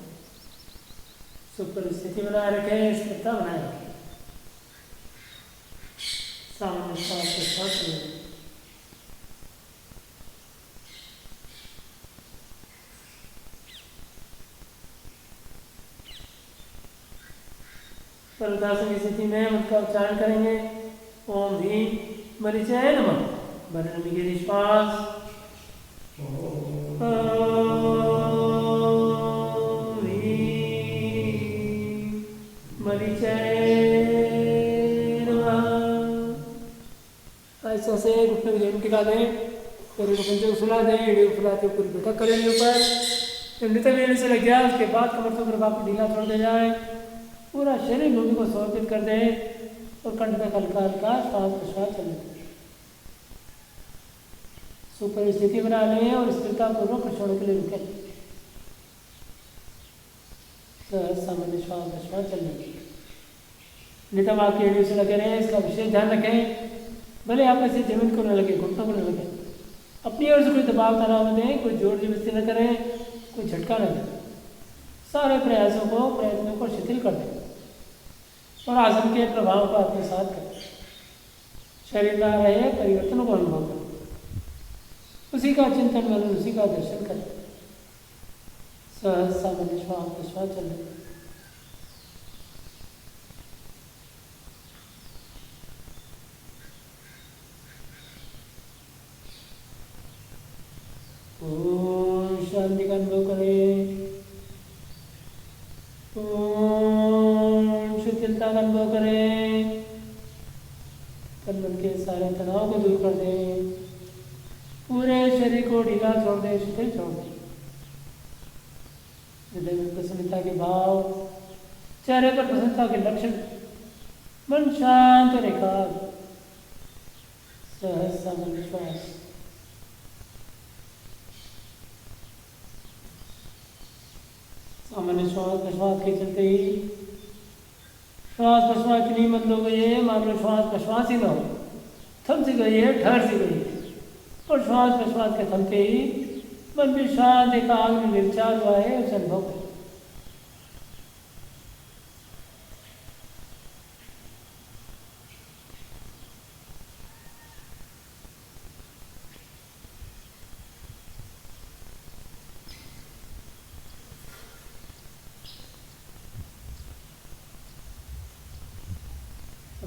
सुपर स्थिति बनाए रखें, स्थिरता बनाए रखें। सामान्य श्वास के साथ लें। पर्वतासन की स्थिति में उनका उच्चारण करेंगे। ओम ह्रीं मरीचाय नमः। भरने की श्वास। ओम ह्रीं मरीचाय नमः। ऐसा से घुटने की रेम टिका दें, पैरों को पंजे को फुला दें, एड़ी को फुलाते पूरी बैठक करेंगे ऊपर। जब नितंब लेने से लग जाए उसके बाद कमर से ऊपर को ढीला छोड़ दे जाए, पूरा शरीर भूमि को समर्पित कर दें और कंठ तक हल्का हल्का श्वास प्रश्वास चलने दें। सुपर स्थिति बना लें और स्थिरता पूर्वक प्रश्वास के लिए रुकें। सहज सामान्य श्वास प्रश्वास चलने दें। नितंब आपकी एड़ियों से लगे रहें, इसका विशेष ध्यान रखें। भले आप ऐसे जमीन को न लगे, घुटनों को न लगे। अपनी ओर से कोई दबाव तनाव न दें, कोई जोर जबरदस्ती न करें, कोई झटका न दें। सारे प्रयत्नों को शिथिल कर दें और आसन के प्रभाव को आत्मसात करें। शरीर में आ रहे परिवर्तनों को अनुभव करें, उसी का चिंतन करें, उसी का दर्शन करें। सहज सामान्य श्वास प्रश्वास चलें। ओम शांति का अनुभव करें। ओम शिथिलता का अनुभव करें। तन मन के सारे तनाव को दूर कर दें, पूरे शरीर को ढीला छोड़ दें, शिथिल छोड़ दें। हृदय में प्रसन्नता के भाव, चेहरे पर प्रसन्नता के लक्षण, मन शांत और एकाग्र। सहज सामान्य श्वास। सामान्य श्वास प्रश्वास के चलते ही श्वास प्रश्वास की नहीं मत लो गई है, मान लो श्वास प्रश्वास ही ना हो, थम सी गई है, ठहर सी गई है, और श्वास प्रश्वास के थमते ही मन भी शांत एकाग्र में निर्विचार हुआ है, उसे अनुभव करें।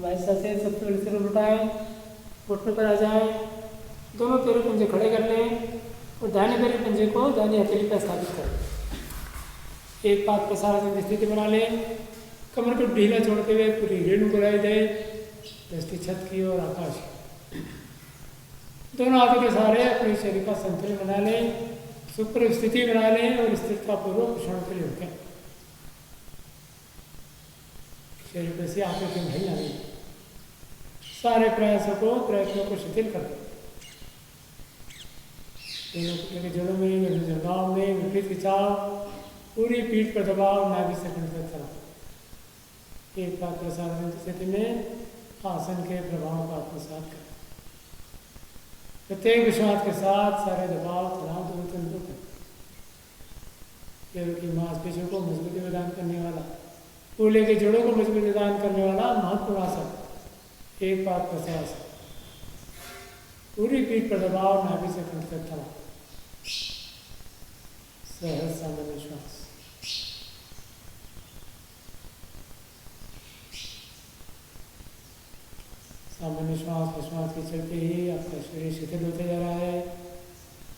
ऐसा से सबसे पहले सिर उठाएं, घुटनों पर आ जाएं, दोनों पैरों पंजे खड़े कर लें और दाहिने पैर के पंजे को दाहिनी हथेली पर स्थापित करें। एक पाद प्रसारण की स्थिति बना लें, कमर को ढीला छोड़ते हुए पूरी रीढ़ को लाई दें, दृष्टि छत की और आकाश। दोनों हाथों के सहारे अपने शरीर का संतुलन बना लें, सुख पर स्थिति बना लें और स्थिरता पूर्वक क्षण के लिए रुकें। शरीर पे से आंखों की नहीं आनी, सारे प्रयत्नों को शिथिल कर दो। के जड़ों में, जंगाओं में विपरीत खिंचाव, पूरी पीठ पर दबाव, नाभि से कंठ तक चलाओ। एक बार प्रसारण स्थिति में आसन के प्रभाव का आत्मसात करें। प्रत्येक विश्वास के साथ सारे दबाव तनाव दूर करें। पैरों की मांसपेशियों को मजबूती प्रदान करने वाला, कूल्हे के जोड़ों को मजबूती प्रदान करने वाला महत्वपूर्ण आसन एक बार प्रसारण। पूरी पीठ पर दबाव, नाभि से कंठ तक चलाओ। सहज सामान्य श्वास। सामान्य श्वास प्रश्वास के चलते ही आपका शरीर शिथिल होते जा रहा है,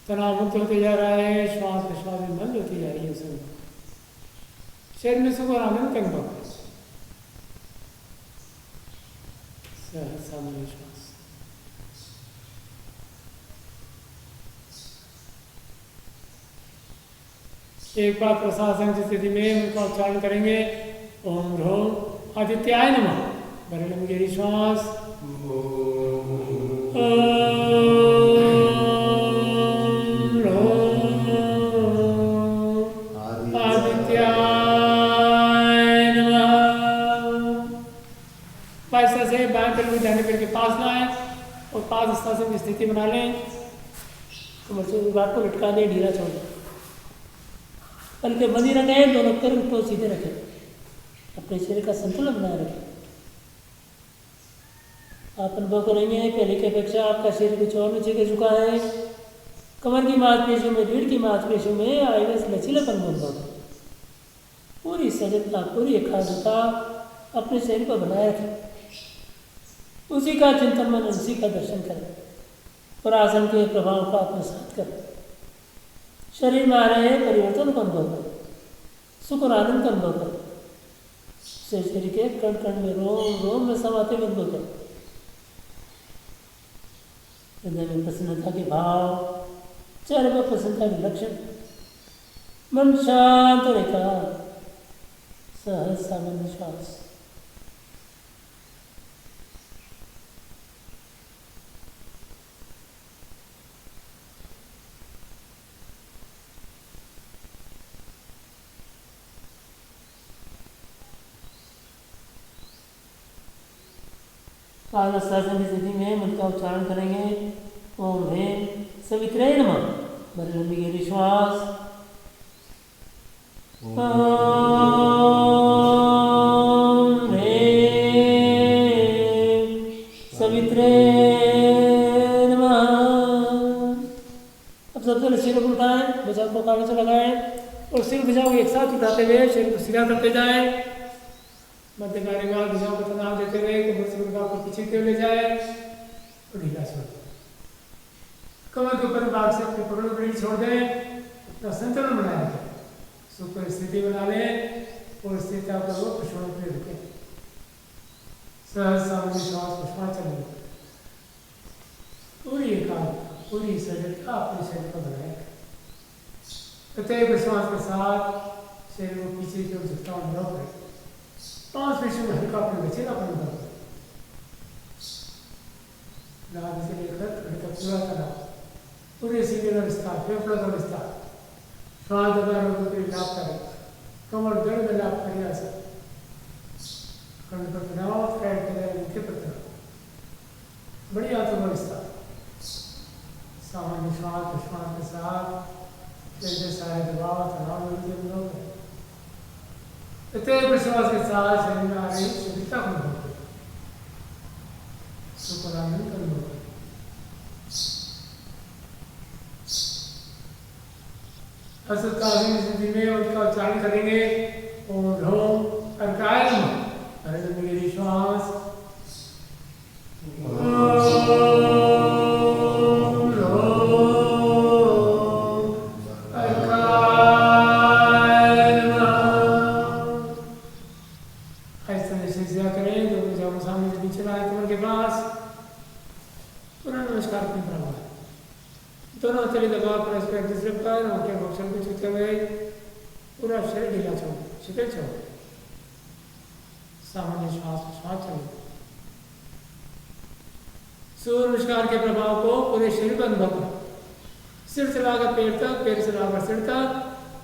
तनाव मुक्त होते जा रहा है, श्वास प्रश्वास में बंद होती जा रही है। शरीर में सुख और आनंद का अनुभव है। सहज सामान्य श्वास। एक बार प्रशासन की स्थिति में उनका उच्चारण करेंगे। ओम ह्रौम आदित्याय नमः। भरे लंबी गहरी श्वास। आदित्याय नमः। ऐसा से बाएं पैर में दाहिने पैर के पास लाएं और पास हस्तासन की स्थिति बना लें। कमर से विभाग को लटका दें, ढीला छोड़ दें। पलके बंदी रखें, दोनों पैर को सीधे रखें, अपने शरीर का संतुलन बनाए रखें। आप अनुभव करेंगे पहले की अपेक्षा आपका शरीर कुछ और नीचे के झुका है। कमर की मांसपेशियों में, रीढ़ की मांसपेशियों में आईने से लचीलापन अनुभव है। पूरी सजगता, पूरी एकाग्रता अपने शरीर को बनाए रखें। उसी का चिंतन मन, उसी का दर्शन करें और आसन के प्रभाव का आत्मसात करें। शरीर में आ रहे परिवर्तन को अनुभव करें, सुख और आनंद का अनुभव करें। शरीर के कण कण में, रोम रोम में समाते हुए अनुभव करें। हृदय में प्रसन्नता के भाव, चेहरे पर प्रसन्नता के लक्षण, मन शांत और एकाग्र। सहज सामान्य श्वास। आसन की स्थिति में मन का उच्चारण करेंगे। ओम ह्रीं सवित्रे नमः। भरे लंबी गहरी श्वास। ओम ह्रीं सवित्रे नमः। अब सबसे पहले सिर को उठाएं, भुजाओं को कागज से लगाएं और सिर भुजाओं को एक साथ उठाते हुए शरीर को सीधा करते जाएं। मध्य नारीवाल भुजाओं को तनाव देते हुए कमर से उनका को पीछे ले जाए और ढीला छोड़ दें। कमर के ऊपर भाग से अपनी पकड़ को छोड़ दें, अपना संतुलन बनाए रखें। सुख पर स्थिति बना लें और स्थिरता पर वो प्रश्वास पे रुकें। सहज सामान्य श्वास प्रश्वास चलें। पूरी एकाग्रता, पूरी सजगता अपने शरीर को बनाए रखें। प्रत्येक प्रश्वास के साथ शरीर को पीछे की ओर झुकता अनुभव करें। पांच पेशियों में हल्का अपने लचीलापन अनुभव करें। नाभि से लेकर थोड़ी तक पूरा तनाव, पूरे सीने का विस्तार, फेफड़ों का विस्तार। श्वास दबा रोगों के लाभ करें। कमर दर्द में लाभ करें। ऐसा कंठ पर तनाव, पैर के नीचे पर तनाव, बड़ी आंतों का विस्तार। सामान्य श्वास प्रश्वास के साथ शरीर के सारे दबाव तनाव अनुभव करें। प्रत्येक प्रश्वास के साथ शरीर में आ रही शिथिलता को अनुभव करें। सुख और आनंद का अनुभव करें। स्थिति में उनका उच्चारण करेंगे। ओम ह्रौम अर्काय नमः। भरे लंबी गहरी श्वास। ओम ह्रौम अर्काय नमः। ऐसा निश्चय करें। दोनों जाओ सामने से नीचे लाए कमर के पास। पूरा नमस्कार अपने प्रभाव। दोनों हथेली दबा अपने इस पर एक दूसरे पर उनके घोषण को छूते हुए पूरा शरीर ढीला छोड़, शिथिल छोड़, सामान्य श्वास चले। सूर्य नमस्कार के प्रभाव को पूरे शरीर पर अनुभव करो। सिर से लाकर पैर तक, पैर से लाकर सिर तक,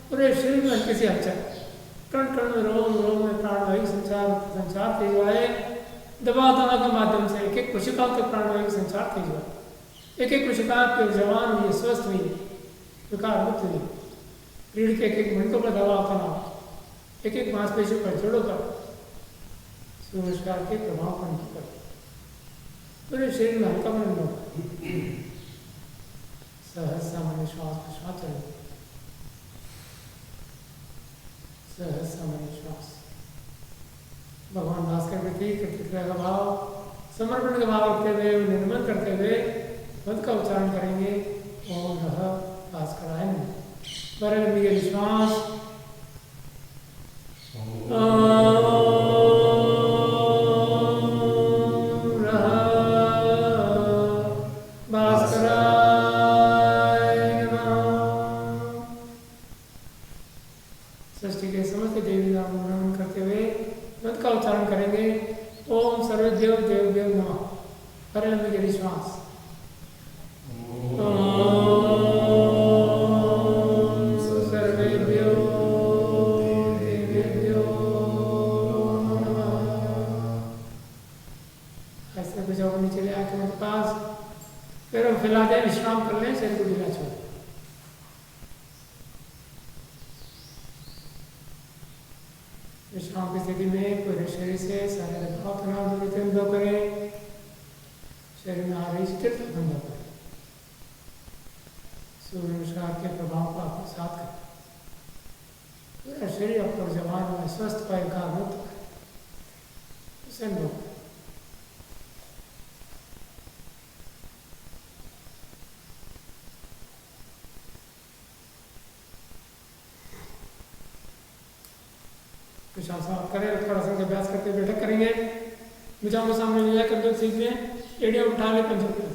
पूरे शरीर में हल्की सी हलचल, कण कण में, रोम रोम में प्राणवायु संचार तेज हुआ है। दबाव दबाव के माध्यम से एक एक कोशिका तक प्राणवायु संचार तेज हुआ। एक एक कोशिका के जवान हुई, स्वस्थ हुई, विकार मुक्त हुई। रीढ़ के एक एक मिनटों पर दबाव तनाव, एक एक मांसपेशियों पर, जोड़ों पर सूर्य नमस्कार के प्रभाव को अनुभव कर पूरे शरीर में हल्का मन अनुभव। सहज सामान्य श्वास चले, सहज सामान्य श्वास। भगवान भास्कर के प्रति कृतज्ञता का भाव, समर्पण का भाव रखते हुए, निर्मल करते हुए मंत्र का उच्चारण करेंगे। ओम नमः भास्कराय नमः। बड़े लंबी विश्वास। सृष्टि के समस्त देवी नाम नमन करते हुए मंत्र का उच्चारण करेंगे। ओम सर्वदेव देवदेव नमः। बड़े लंबी विश्वास। फैला दें, विश्राम कर लें, शरीर को ढीला छोड़। विश्राम की स्थिति में पूरे शरीर से सारे दबाव तनाव अनुभव करें। शरीर में आ रही स्थिरता अनुभव करें। सूर्य नमस्कार के प्रभाव को आपके साथ करें। पूरा शरीर आपको जवान में स्वस्थ पाए का मुक्त करें, उसे अनुभव करें। शासन करें, उत्तरासन का अभ्यास करते बैठक करेंगे। भुजाओं को सामने ले जाए, कमजोर सीख लें, एड़ियाँ उठा लें, पंजों पर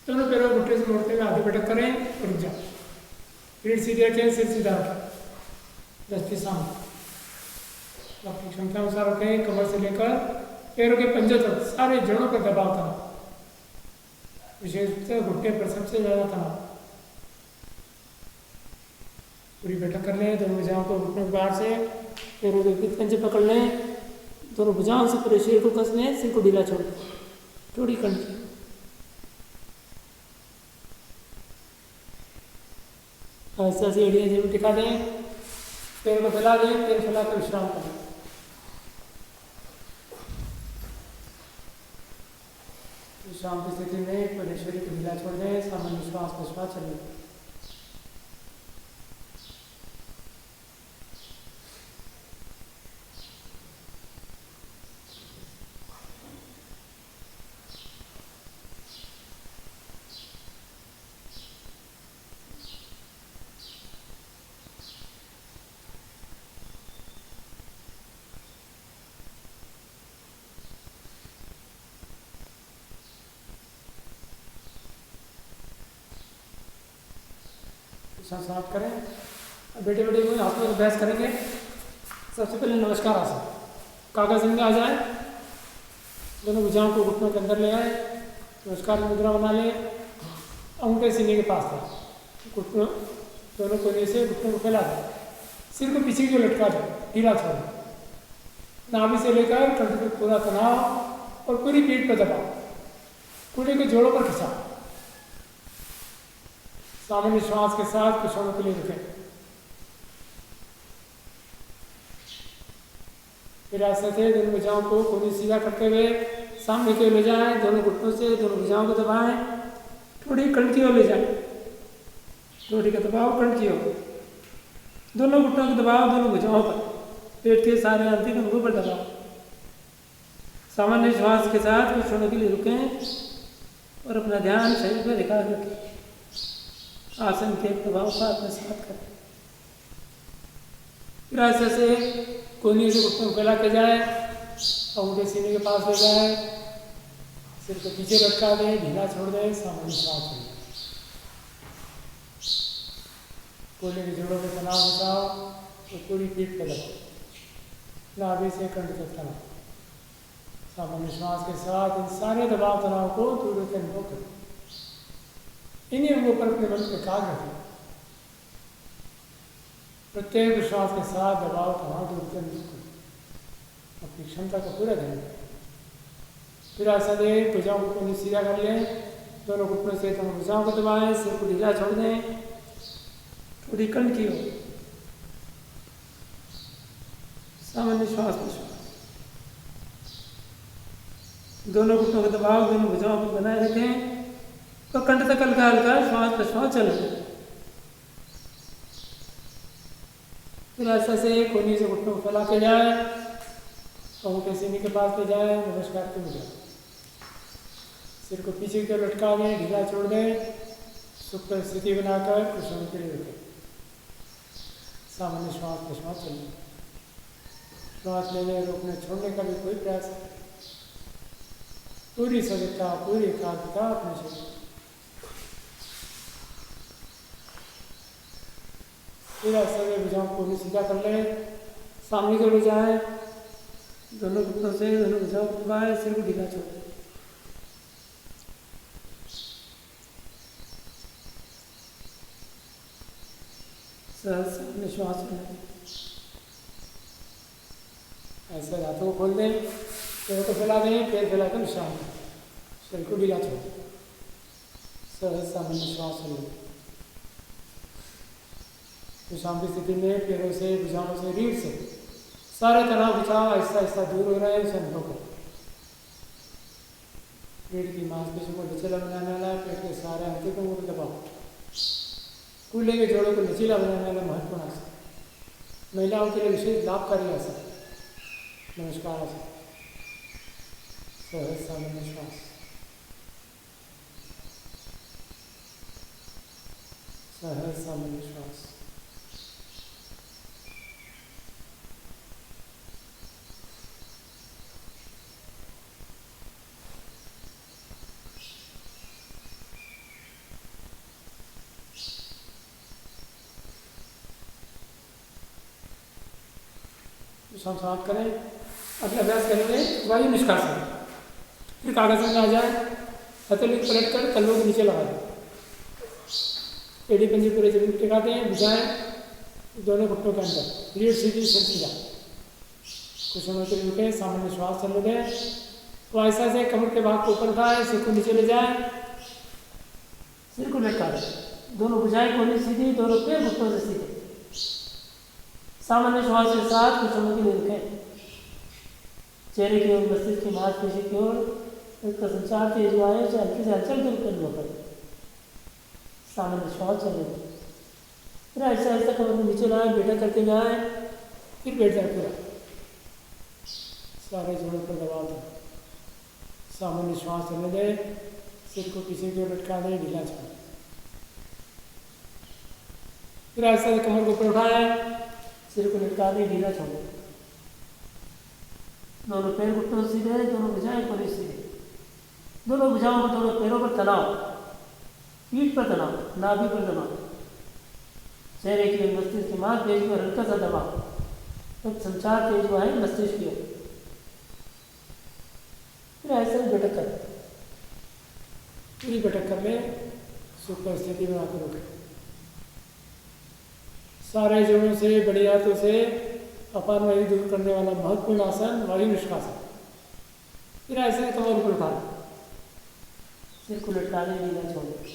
दोनों पैरों घुटने से मोड़ते हुए आगे बैठक करें और रुक जाओ। रीढ़ सीधे रखें, सिर सीधा रखें, 10 फीट सामने। अपनी क्षमता अनुसार रखें। कमर से लेकर पैरों के पंजों तक सारे जोड़ों पर दबाव तनाव, विशेष रूप से घुटने पर सबसे ज्यादा तनाव। पूरी बैठक कर लें। दोनों भुजाओं को घुटनों के बाहर से, पैरों के पंजे पकड़ लें। दोनों भुजाओं से पूरे शरीर को कस लें। सिर को ढीला छोड़ दें, थोड़ी कंठी। ऐसा से एड़ियाँ जरूर टिका दें। पैर को फैला दें, पैर फैलाकर विश्राम करें। विश्राम की स्थिति में पूरे शरीर को ढीला छोड़ दें। सामान्य श्वास प्रश्वास चलें। समाप्त करें। बेटे बेटे को हाथ में अभ्यास करेंगे। सबसे पहले नमस्कार आसन, कागज में आ जाए। दोनों भुजाओं को घुटनों के अंदर ले आए। नमस्कार मुद्रा बना लें। अंगूठे सीने के पास लें। घुटनों दोनों कोने से घुटनों को फैला दें। सिर को पीछे की ओर लटका दें, ढीला छोड़ें। नाभि से लेकर कंठ तक पूरा तनाव और पूरी पीठ पर दबाव। कूल्हे के जोड़ों पर खिंचाव। सामान्य श्वास के साथ कुछ क्षणों के लिए रुकें। फिर ऐसे थे दोनों भुजाओं को कोने सीधा करते हुए सामने की ओर ले जाएं। दोनों घुटनों से दोनों भुजाओं को दबाएं। थोड़ी कंठ की ओर ले जाएं। थोड़ी का दबाव कंठ की ओर। दोनों घुटनों का दबाव दोनों भुजाओं पर। पेट के सारे आंतरिक अंगों पर दबाव। सामान्य श्वास के साथ कुछ क्षणों के लिए रुकें और अपना ध्यान शरीर पर एकाग्र रखें। आसन के प्रभाव का आत्मसात करें। फिर ऐसे से कोहनी से घुटनों फैला के जाए। अंगूठे सीने के पास ले जाए। सिर को पीछे लटका दें, ढीला छोड़ दें। सामान्य श्वास कूल्हे के जोड़ों में तनाव बचाओ तो पूरी पीठ पे लगाओ, नाभि से कंठ तक तनाव। सामान्य श्वास के साथ इन सारे दबाव तनाव को दूर से अनुभव करो। इन्हीं अंगों पर अपने मन पे काज रखें। प्रत्येक श्वास के साथ दबाव तनाव दूर से अनुभव करो। अपनी क्षमता को पूरा ध्यान रखें। फिर ऐसा दे भुजाओं को सीधा कर लें, दोनों घुटनों से दोनों भुजाओं को दबाएं, सिर को ढीला छोड़ दें, थोड़ी कंठ की हो। सामान्य श्वास प्रश्वास, दोनों घुटनों का दबाव दोनों भुजाओं पर बनाए रखें तो कंठ तक हल्का हल्का श्वास प्रश्वास चल रहे। फिर ऐसा से कोहनी से घुटनों को फैला के जाए, पाँव के सीने के पास ले जाए, नमस्कार के हो जाए। सिर को पीछे की ओर लटका दें, ढीला छोड़ दें, सुप्त स्थिति बनाकर कुछ समय के लिए रखें। सामान्य श्वास प्रश्वास चलिए। श्वास लेने रोकने छोड़ने का भी कोई प्रयास नहीं। पूरी सजगता पूरी एकाग्रता अपने शरीर। फिर ऐसे भुजाओं को भी सीधा कर ले, सामने को ले जाए, दोनों घुटनों से दोनों भुजाओं को दबाए, सिर को ढीला छोड़। सामने श्वास लें। ऐसे हाथों को खोल दें, पैरों को फैला दें, पैर फैलाकर विश्राम करें, शरीर को ढीला छोड़। सहज सामान्य श्वास लें। विश्राम की स्थिति में पैरों से भुजाओं से रीढ़ से सारे तनाव खिंचाव आहिस्ता आहिस्ता दूर हो रहे हैं, उसे अनुभव करें। रीढ़ की मांसपेशियों को लचीला बनाने वाला, पेट के सारे अंतिम अंगों को दबाओ। कूल्हे के जोड़ों को लचीला बनाने वाला महत्वपूर्ण आसन, महिलाओं के लिए विशेष लाभकारी आसन नमस्कार आसन। सहज सामान्य श्वास, सहज सामान्य श्वास। समाप्त करें। अगला अभ्यास करेंगे वायु निष्कासन। फिर कागज में आ जाए, हथेली पलट कर तलवों के नीचे लगा दें, एड़ी पंजे पूरे जमीन पर टिकाते हैं, भुजाएं दोनों घुटनों के अंदर, रीढ़ सीधी सिर सीधा। कुछ समय के लिए रुके, सामान्य श्वास चलने दें। तो ऐसा से कमर के भाग को ऊपर उठाए, सिर को नीचे ले जाए, सिर को लटका दें, दोनों भुजाएं कोहनी सीधी, दोनों पैर घुटनों से सीधे। सामान्य श्वास के साथ कुछ समय के लिए रुकें। चेहरे की ओर, मस्तिष्क की मांसपेशी की ओर इसका संचार तेज हुआ है, उसे हल्की से हलचल दूर करनी पड़े। सामान्य श्वास चलने दें। फिर ऐसा ऐसा कमर को नीचे लाए, बैठा करते जाए, फिर बैठ जाए पूरा, सारे जोड़ों पर दबाव दें। सामान्य श्वास चलने दें, सिर को पीछे की ओर लटका दें, ढीला छोड़ें। फिर ऐसा कमर को ऊपर उठाए, सिर को लटका दें, ढीला छोड़ें। दोनों पैर घुटनों सीधे, दोनों भुजाएं कोहनी सीधे। दोनों भुजाओं पर, दोनों पैरों पर तनाव, पीठ पर तनाव, नाभि पर दबाव, चेहरे की मस्तिष्क की मांसपेशी पर हल्का सा दबाव। तब संचार तेज हुआ है मस्तिष्क की ओर। फिर ऐसे बैठक कर, पूरी बैठक कर ले, सुपर स्थिति में आकर रुके। सारे जोड़ों से, बड़ी हाथों से अपान वायु दूर करने वाला महत्वपूर्ण आसन वायु निष्कासन। फिर ऐसे कमर ऊपर उठा, सिर को लटका दें, ढीला छोड़ दें।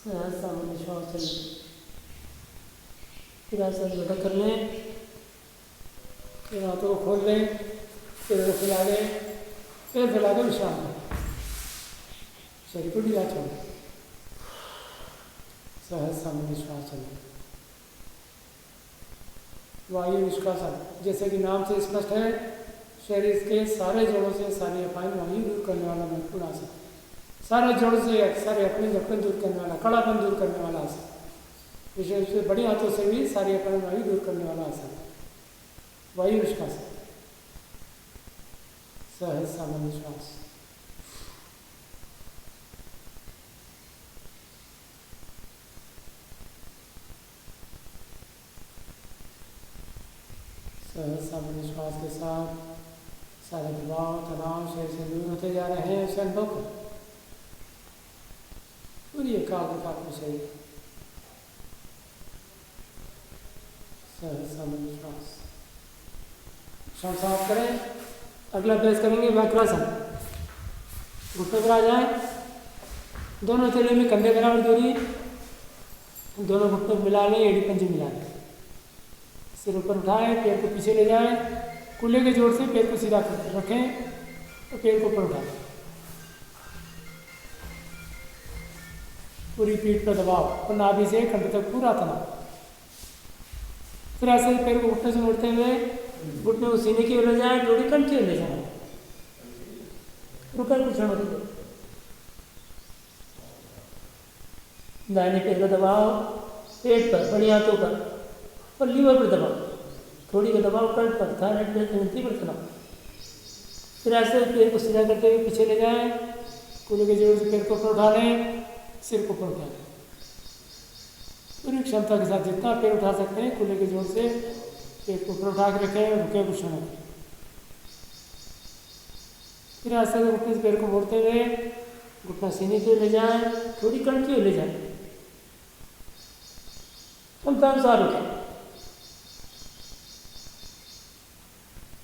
सहज सामान्य श्वास चलें। फिर ऐसा बैठक कर लें, फिर हाथों को खोल लें, पैरों को फैला दें, पैर फैला कर विश्राम लें, शरीर को ढीला छोड़ें। सहज सामान्य श्वास चलें। वायु निष्कासन, जैसे कि नाम से स्पष्ट है, शरीर के सारे जोड़ों से सारी अपान वायु दूर करने वाला महत्वपूर्ण आसन। सारे जोड़ों से सारे अपने झटकन दूर करने वाला, कड़ापन दूर करने वाला आसन। विशेष रूप से बड़ी हाथों से भी सारी अपान वायु दूर करने वाला आसन वायु निष्कासन। सहज सामान्य श्वास। सहज सामान्य श्वास के साथ सारे दबाव तनाव शरीर से दूर होते जा रहे हैं, उसे अनुभव करें। पूरी एकाग्रता अपने शरीर, सहज सामान्य श्वास। श्वास साफ करें। अगला अभ्यास करेंगे वक्रासन। घुटने पर आ जाए, दोनों हथेलियों में कंधे बराबर दूरी, दोनों घुटनों को मिला लें, एड़ी पंजे मिला लें। सिर ऊपर उठाएं, पैर को पीछे ले जाएं, कूल्हे के जोर से पैर को सीधा रखें तो पैर को ऊपर उठाएं। पूरी पीठ पर दबाव और नाभि से कंठ तक पूरा तनाव। फिर ऐसे पैर को घुटने से मोड़ते हुए घुटने को सीने की ओर ले जाए, जोड़ी कंठ की ओर ले जाए। रुका कुछ न, दाहिने पैर का दबाव पेट पर, बड़ी हाथों पर और लीवर पर दबाव, थोड़ी का दबाव कंठ पर, थायराइड ग्रंथि पर तनाव। फिर ऐसे पैर को सीधा करते हुए पीछे ले जाएं, कूल्हे के जोर से पैर को ऊपर उठा लें, सिर को ऊपर उठा लें। पूरी क्षमता के साथ जितना पैर उठा सकते हैं कूल्हे के जोर से पैर को ऊपर उठा के रखें, रुके कुछ न करें। फिर ऐसे घुटने से पैर को मोड़ते हुए घुटना सीने की ओर ले जाएं, थोड़ी कंठ की ओर ले जाएं, क्षमता अनुसार उठें।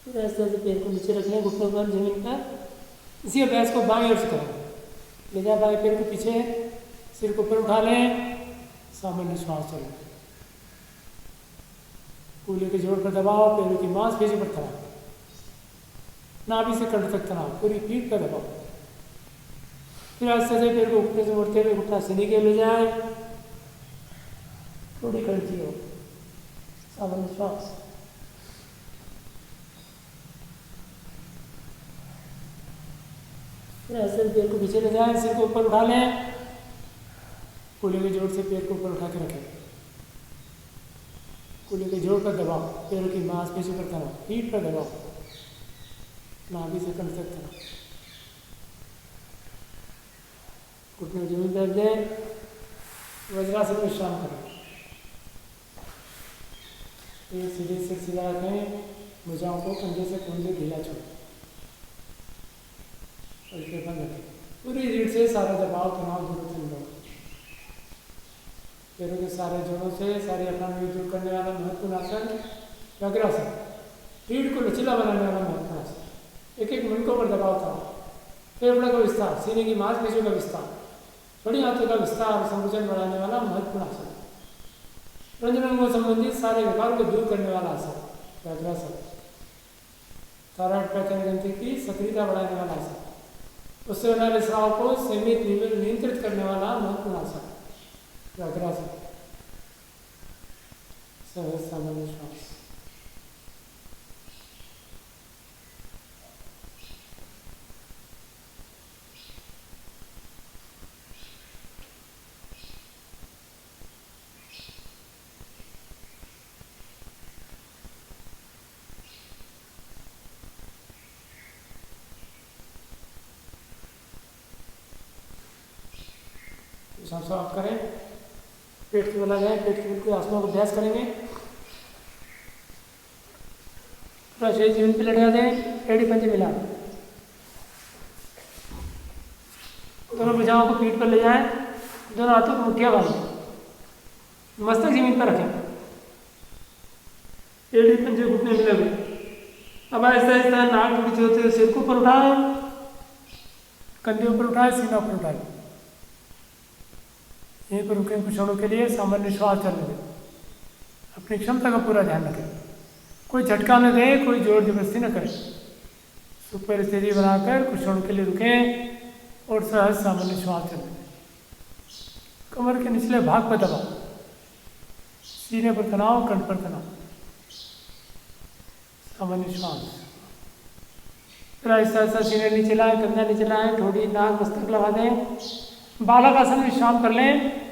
फिर ऐसे ऐसे पैर को नीचे रख लें, घुटनों पर जमीन पर। इसी अभ्यास को बाएं ओर से करें। ले जाए बाएं पैर को पीछे, सिर को ऊपर उठा लें, सामान्य श्वास चलें। कूल्हे के जोड़ पर दबाव, पैरों की मांसपेशी पर तनाव, नाभि से कंठ तक तनाव, पूरी पीठ पर दबाव। फिर ऐसे ऐसे पैर को घुटने से मोड़ते हुए घुटना सीने के ले जाए, थोड़ी कंठ की ओर, सामान्य श्वास। फिर ऐसे पैर को पीछे ले जाएं, सिर को ऊपर उठा लें, कूल्हे के जोड़ से पैर को ऊपर उठा के रखें। कूल्हे के जोड़ पर दबाव, पैरों की मांसपेशी पर तनाव, पीठ पर दबाव, नाभि से कंठ तक तनाव। घुटने जमीन पर रख दें, वज्रासन में विश्राम करें। एक सीधे सिर सीधा रखें, भुजाओं को कंधे से कंधे ढीला छोड़ें, हल्के बंद रखें। पूरी रीढ़ से सारा दबाव तनाव दूर से निकालें। पैरों के सारे जोड़ों से सारी अपांग दूर करने वाला महत्वपूर्ण आसन वज्रासन। रीढ़ को लचीला बनाने वाला महत्वपूर्ण आसन। एक एक मिनटों पर दबाव था, फेफड़े का विस्तार, सीने की मांसपेशियों का विस्तार, बड़ी हाथों का विस्तार और संकुचन बढ़ाने वाला महत्वपूर्ण आसन। रंजन को संबंधित सारे विकारों को दूर करने वाला आसन वज्रासन। थायराइड पाचन ग्रंथि की सक्रियता बढ़ाने वाला आसन। उससे होने वाले स्राव को सीमित नियंत्रित करने वाला महत्वपूर्ण आसन वज्रासन। सहज सामान्य श्वास। सांस करें, पेट की बना जाए, पेट के बिल्कुल आसनों का अभ्यास करेंगे। पूरा शरीर जमीन पे लटका दें, एड़ी पंजे मिला, दोनों भुजाओं को पीठ पर ले जाएं, दोनों हाथों को मुठ्ठियां बांधें, मस्तक जमीन पर रखें, एड़ी पंजे घुटने मिले हुए। अब ऐसा ऐसा नाक जुड़ी होते हुए सिर को ऊपर उठाएं, कंधे ऊपर उठाएं, सीना ऊपर उठाएं। यहीं पर रुकें कुछ क्षणों के लिए, सामान्य श्वास चलने दें। अपनी क्षमता का पूरा ध्यान रखें, कोई झटका न दें, कोई जोर जबरदस्ती न करें। सुपर स्थिति बनाकर कुछ क्षणों के लिए रुकें और सहज सामान्य श्वास चलने दें। कमर के निचले भाग पर दबाव, सीने पर तनाव, कंठ पर तनाव, सामान्य श्वास। फिर ऐसा ऐसा सीने नीचे लाएं, कंधा नीचे लाएं, ठोड़ी नाक मस्तक लगा दें। बालक आसन में विश्राम कर लें।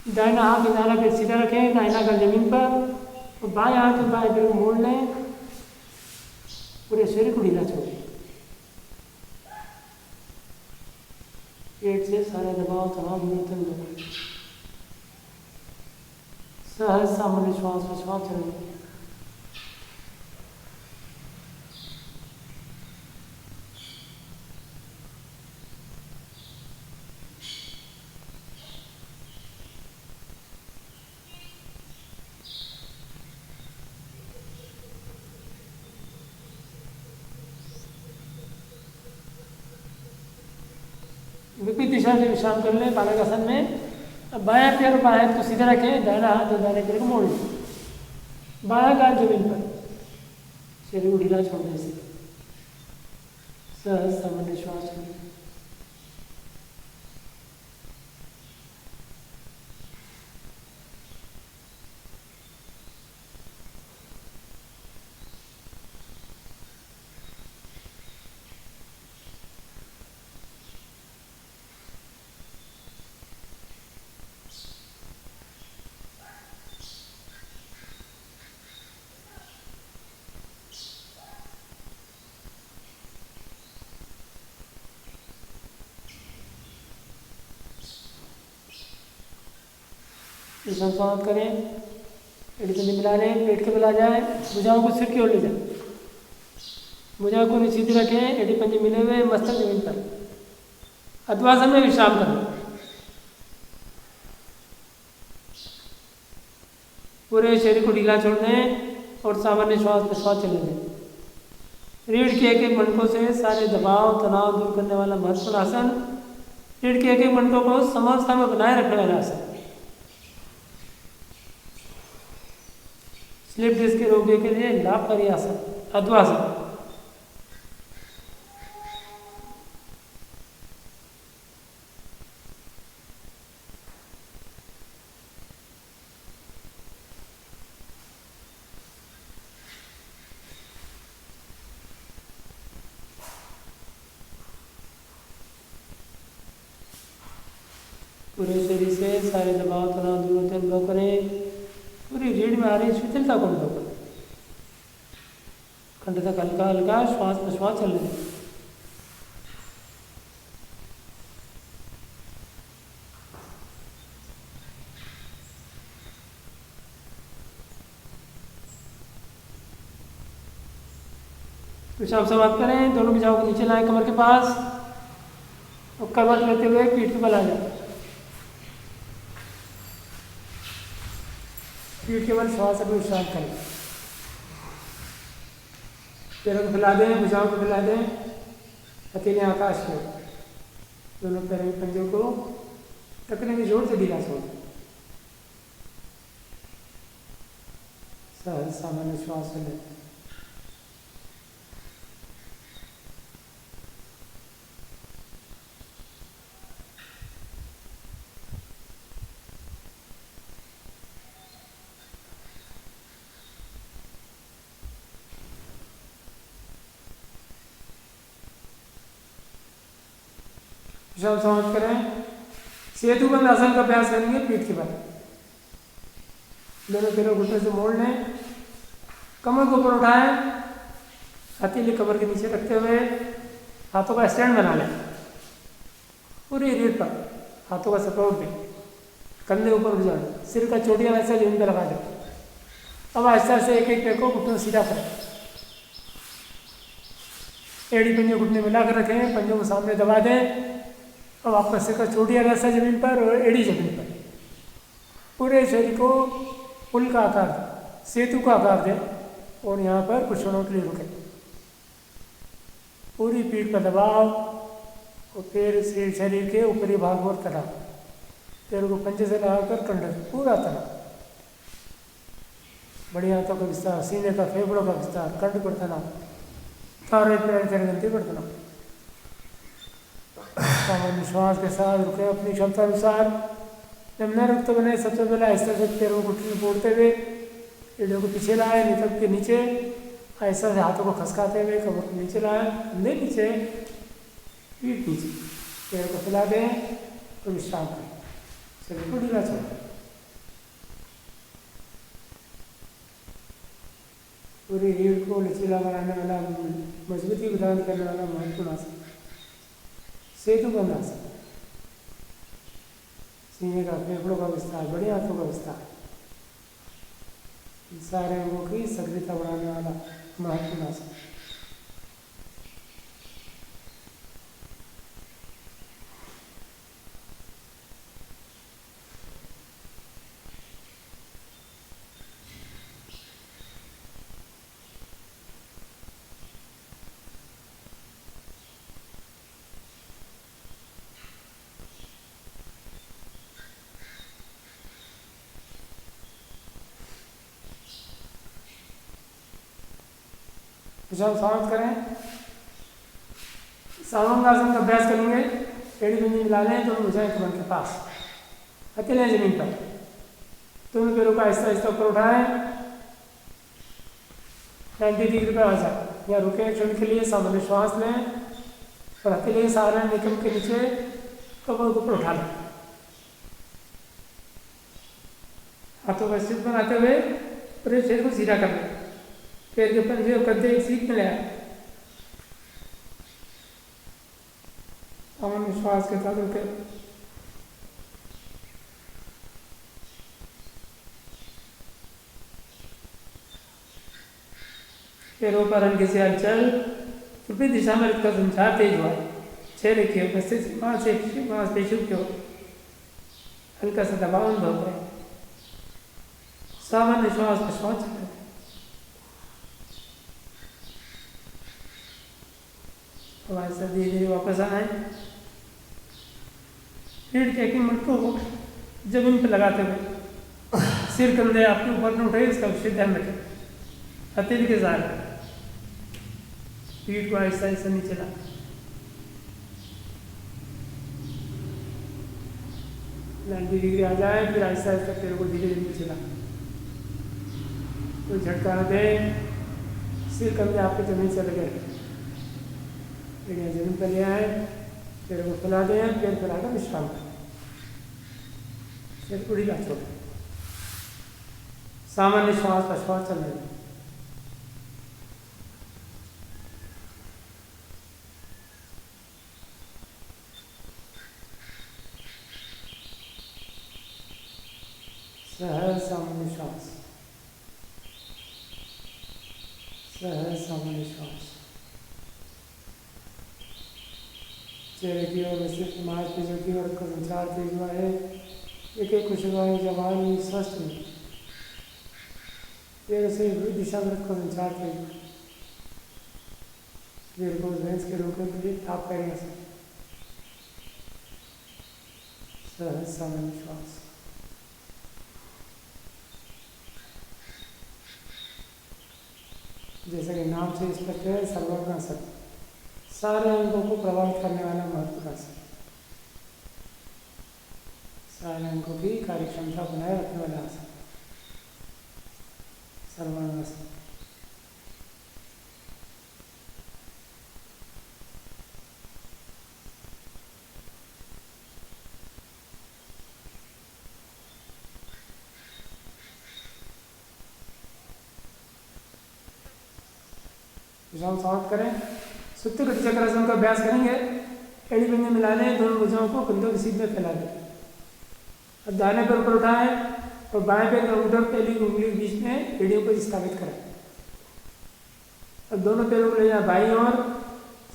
दाहिना हाथ और दाहिना पैर सीधा रखें, दाहिना गाल जमीन पर और बाएं हाथ और बाएं पैर को मोड़ लें, पूरे शरीर को ढीला छोड़ें। पेट से सारे दबाव तनाव दूर करें। सहज सामान्य श्वास प्रश्वास चलें। विपरीत दिशा से विश्राम कर लें बालकासन में। अब बायां पैर और बायां हाथ को सीधा रखें, दाहिना हाथ और दाहिने पैर को मोड़ लें, बायां गाल जमीन पर, शरीर को ढीला छोड़ने से सहज सामान्य श्वास लें। समाप्त करें, एड़ी पंजे मिला लें, पेट के बल आ जाए, भुजाओं को सिर की ओर ले जाए, भुजाओं को नीचे सीधी रखें, एड़ी पंजे मिले हुए, मस्तक जमीन पर, अध्वासन में विश्राम करें। पूरे शरीर को ढीला छोड़ दें और सामान्य श्वास प्रश्वास चलने दें। रीढ़ के एक एक मणकों से सारे दबाव तनाव दूर करने वाला महत्वपूर्ण आसन, रीढ़ के एक एक मणकों को समावस्था में बनाए रखने वाला आसन, स्लिप डिस्क के रोगियों के लिए लाभकारी आसन अध्वासन। पूरे शरीर से सारे दबाव तनाव दूर होते अनुभव करें। पूरी रीढ़ में आ रही शिथिलता को अनुभव करें। कंठ तक हल्का हल्का श्वास प्रश्वास चलने दें। विश्राम समाप्त करें, दोनों भुजाओं को नीचे लाएं कमर के पास और कमर लेते हुए पीठ के बल आ जाए, पीठ के बल श्वास अभी विश्राम करें। पैरों को फैला दें, भुजाओं को फैला दें, हथेलियां आकाश में, दोनों पैरों के पंजों को टकने में जोर से ढीला छोड़ दें। सहज सामान्य श्वास लें। विश्राम समाप्त करें, सेतुबंध आसन का अभ्यास करेंगे पीठ के बल। दोनों पैरों घुटने से मोड़ लें, कमर को ऊपर उठाएं, हथेली कमर के नीचे रखते हुए हाथों का स्टैंड बना लें। पूरी रीढ़ पर हाथों का सपोर्ट दें, कंधे ऊपर उठ जाए, सिर का चोटियां वैसे जमीन पर लगा दें। अब आहिस्ता से एक एक पैर को घुटनों सीधा करें, एड़ी पंजे घुटने मिला कर रखें, पंजों को सामने दबा दें। अब आपका सिर का चोटियां वैसा जमीन पर और एड़ी जमीन पर, पूरे शरीर को पुल का आकार दें, सेतु का आकार दें और यहाँ पर कुछ क्षणों के लिए रुकें। पूरी पीठ पर दबाव और पैर से शरीर के ऊपरी भाग और तनाव, पैरों को पंजे से लगाकर कंधे पूरा तनाव, बड़ी हाथों का विस्तार, सीने का फेफड़ों का विस्तार, कंठ पर तनाव, सारे पैर ग्रंथि पर तनाव। सामान्य श्वास के साथ रुके अपनी क्षमता अनुसार। जब न रुकते बने सबसे पहले आहिस्ता से पैरों को बोलते हुए एड़ियों को पीछे लाए, नितंब के नीचे, आहिस्ता से हाथों को खसकाते हुए कमर को नीचे लाए, कंधे नीचे, पीठ नीचे, पैर को फैला दें और विश्राम करें, शरीर को ढीला छोड़ें। पूरी रीढ़ को लचीला बनाने वाला, मजबूती प्रदान करने वाला महत्वपूर्ण आसन सेतुबंध आसन। सीने का फेफड़ों का विस्तार, बड़ी हाथों का विस्तार, सारे अंगों की सक्रियता बढ़ाने वाला महत्वपूर्ण आसन। विशाल स्वागत करें। सावंगासन का अभ्यास करेंगे। एड़ी बिंदी मिला लें, दोनों भुजाएं कमर के पास, अकेले जमीन पर। दोनों पैरों को आहिस्ता आहिस्ता ऊपर उठाएं। 90 डिग्री पर आ जाए या रुके एक क्षण के लिए, सामान्य श्वास लें और अकेले सहारा निकम के नीचे कमर को ऊपर उठा लें। हाथों को स्थित बनाते हुए पूरे शरीर को सीधा कर लें। पैर के पंजे और कंधे एक सीध में ले आए। सामान्य श्वास के साथ रुके। पैरों पर हल्की सी हलचल, विपरीत दिशा में रक्त का संचार तेज हुआ। चेहरे की ओर से मांसपेशियों की ओर हल्का सा दबाव अनुभव करें। सामान्य श्वास पर श्वास चलें। हमारे साथ धीरे धीरे वापस आए। रीढ़ के मुट्ठों को जमीन पर लगाते हुए सिर कंधे आपके ऊपर न उठे, इसका विशेष ध्यान रखें। हथेली के साथ पीठ को आहिस्ता आहिस्ता नीचे ला। 90 डिग्री आ जाए, फिर आहिस्ता आहिस्ता पैर को धीरे धीरे नीचे ला। कोई झटका न दे, सिर कंधे आपके जमीन से लगे। जमीन पर ले आए, पैर को फैला दें, पैर फैलाकर विश्राम करें। सिर पूरी का छोड़। सामान्य श्वास पर श्वास चल रही है। सहज सामान्य श्वास, सहज सामान्य श्वास। चेहरे की ओर स्थित मांसपेशियों की ओर का संचार तेज हुआ है। एक एक कोशिकाएं जवान स्वस्थ हुई। पैर से दिशा में रखकर संचार तेज हुआ। पैर को भैंस के रोकने के लिए ताप करेंगे। सहज सामान्य श्वास। जैसे कि नाम से स्पष्ट है, सर्वांगासन सारे अंगों को प्रभावित करने वाला महत्वपूर्ण आसन। सारे अंगों की कार्यक्षमता बनाए रखने वाला आसन सर्वांगासन। समाप्त करें। सुप्त कटी चक्रासन का अभ्यास करेंगे। एड़ी बिंदी मिला लें, दोनों भुजाओं को कंधों के सीध में फैला दें। अब दाहिने पैर ऊपर उठाएं और बाएं पैर का अंगूठा पहली उंगली के बीच में एड़ियों को स्थापित करें। अब दोनों पैरों को ले जाए बाईं ओर,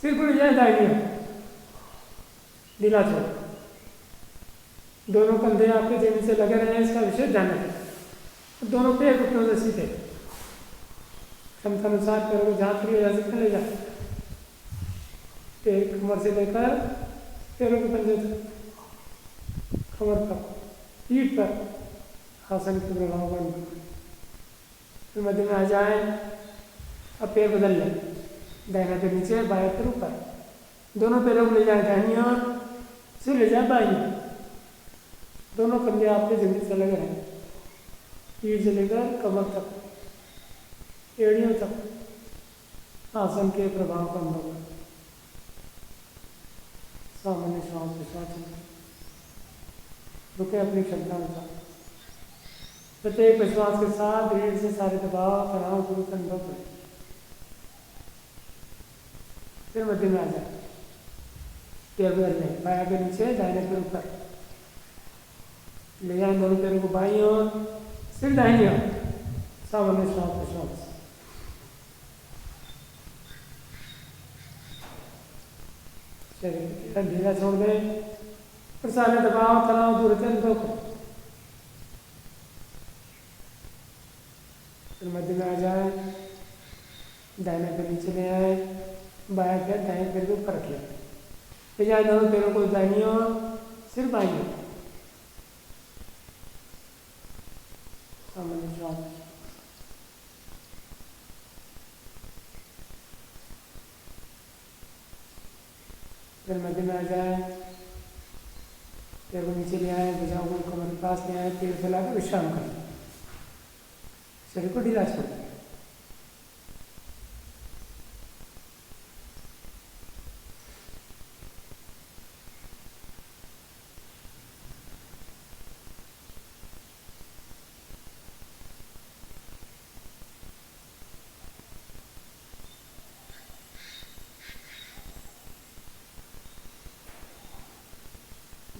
सिर को ले जाए दाहिनी ओर, ढीला छोड़। दोनों कंधे आपके जमीन से लगे रहे, इसका विशेष ध्यान रखें। दोनों पैर घुटनों से सीधे, क्षमता अनुसार पैरों को जहाँ तक ले जा सकते ले जाए। पैर कमर से लेकर पैरों के पंजे तक, कमर पर, पीठ पर आसन के प्रभाव को अनुभव करें। फिर मध्य में आ जाए। अब पैर बदल लें, दाहिना पैर नीचे, बाएं पैर ऊपर। दोनों पैरों को ले जाए दाहिनी ओर, फिर ले जाए बाईं ओर। दोनों कंधे आपके जमीन से लगे रहें। पीठ से लेकर कमर तक, एड़ियों तक आसन के प्रभाव का अनुभव करें। सामान्य श्वास विश्वास रुके अपनी क्षमता अनुसार। प्रत्येक विश्वास के साथ रीढ़ से सारे दबाव तनाव दूर का अनुभव करें। फिर मध्य में आ जाए। पैर बदल लें, बाया पैर नीचे, दाहिने पैर ऊपर। ले जाए दोनों पैरों को बाईं ओर, सिर दाहिनी ओर। सामान्य श्वास विश्वास। ढीला छोड़ दें और सारे दबाव तनाव दूर से अनुभव करें। फिर मध्य में आ जाए। दाहिने पैर नीचे ले आए, बाएं पैर दाहिने पैर के ऊपर रख लें। ले जाए दोनों पैरों को दाहिनी ओर, सिर बाईं ओर। सामान्य श्वास। फिर मध्य में आ जाए, पैर को नीचे ले आए, भुजाओं को कमर के पास ले आए, पैर फैला कर विश्राम करें, शरीर को ढीला छोड़ दें।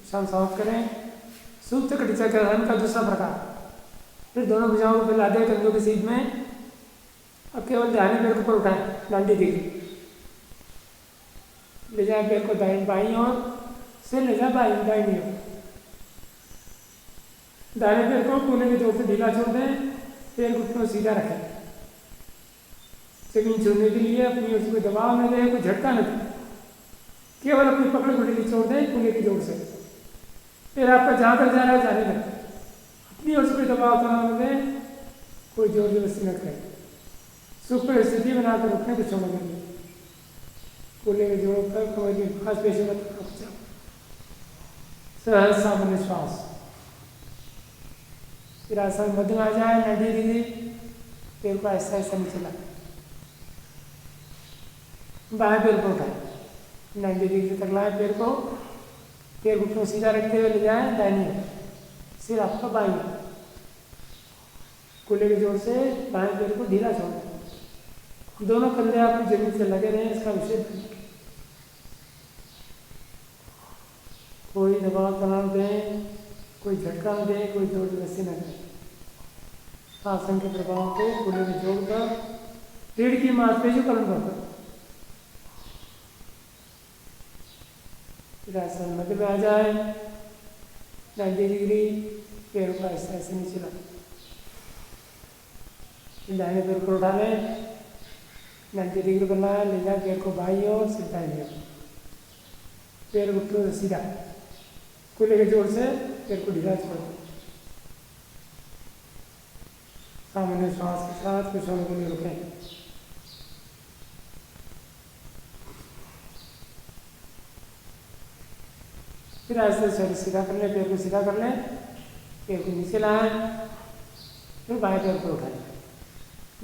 शाम समाप्त करें। सूत्र कटिचा ग्रहण का दूसरा प्रकार। फिर दोनों भुजाओं को फैला दें कंधों के सीध में। अब केवल दाहिने पैर को ऊपर उठाएं, डांडी दिखे, ले जाए पैर को बाईं ओर, सिर ले जाए दाहिनी ओर। दाहिने पैर को कोने की जोर से ढीला छोड़ दें, पैर घुटनों सीधा रखें। जमीन छोड़ने के लिए अपनी ओर से कोई दबाव न दे, कोई झटका न दे, केवल अपनी पकड़ को ढीली छोड़ दें कोने की जोर से। फिर आपका जहाँ तक जा रहा है जाने दें, अपनी ओर से कोई दबाव न दें, कोई जोर जबरदस्ती न करें। सुख पर स्थिति बनाकर रखने को छोड़ेंगे, कूल्हे के जोड़ों पर कमर की खास पेशियों पर सहज सामान्य श्वास। फिर आसन मध्य में आ जाए, 90 डिग्री, पैर को ऐसा ऐसा नीचे लाए, बाएं पैर को उठाए, 90 डिग्री तक लाए पैर को, पैर घुटनों सीधा रखते हुए ले जाए दाहिनी ओर, सिर आपका बाईं ओर, कूल्हे के जोर से बाएं पैर को ढीला छोड़ दें। दोनों कंधे आपकी जमीन से लगे रहें, इसका विशेष कोई दबाव तनाव दें, कोई झटका न दें, कोई जोर जबरदस्ती न करें। आसन के प्रभाव को कूल्हे में जोड़कर रीढ़ की मांसपेशियों का अनुभव करें। फिर आसन मध्य में आ जाए, 90 डिग्री, पैरों का ऐसा ऐसे नीचे लाएं, दाहिने पैर को उठा लें, 90 डिग्री बनाए, ले जाए पैर को बाईं ओर, सिर दाहिनी ओर, पैर घुटनों से सीधा, कूल्हे के जोर से पैर को ढीला छोड़ दें। सामान्य श्वास के साथ कुछ समय के लिए रुकें। फिर ऐसे शरीर सीधा कर लें, पैर को सीधा कर लें, पैर को नीचे लाएं, फिर बाएं पैर को उठाएं,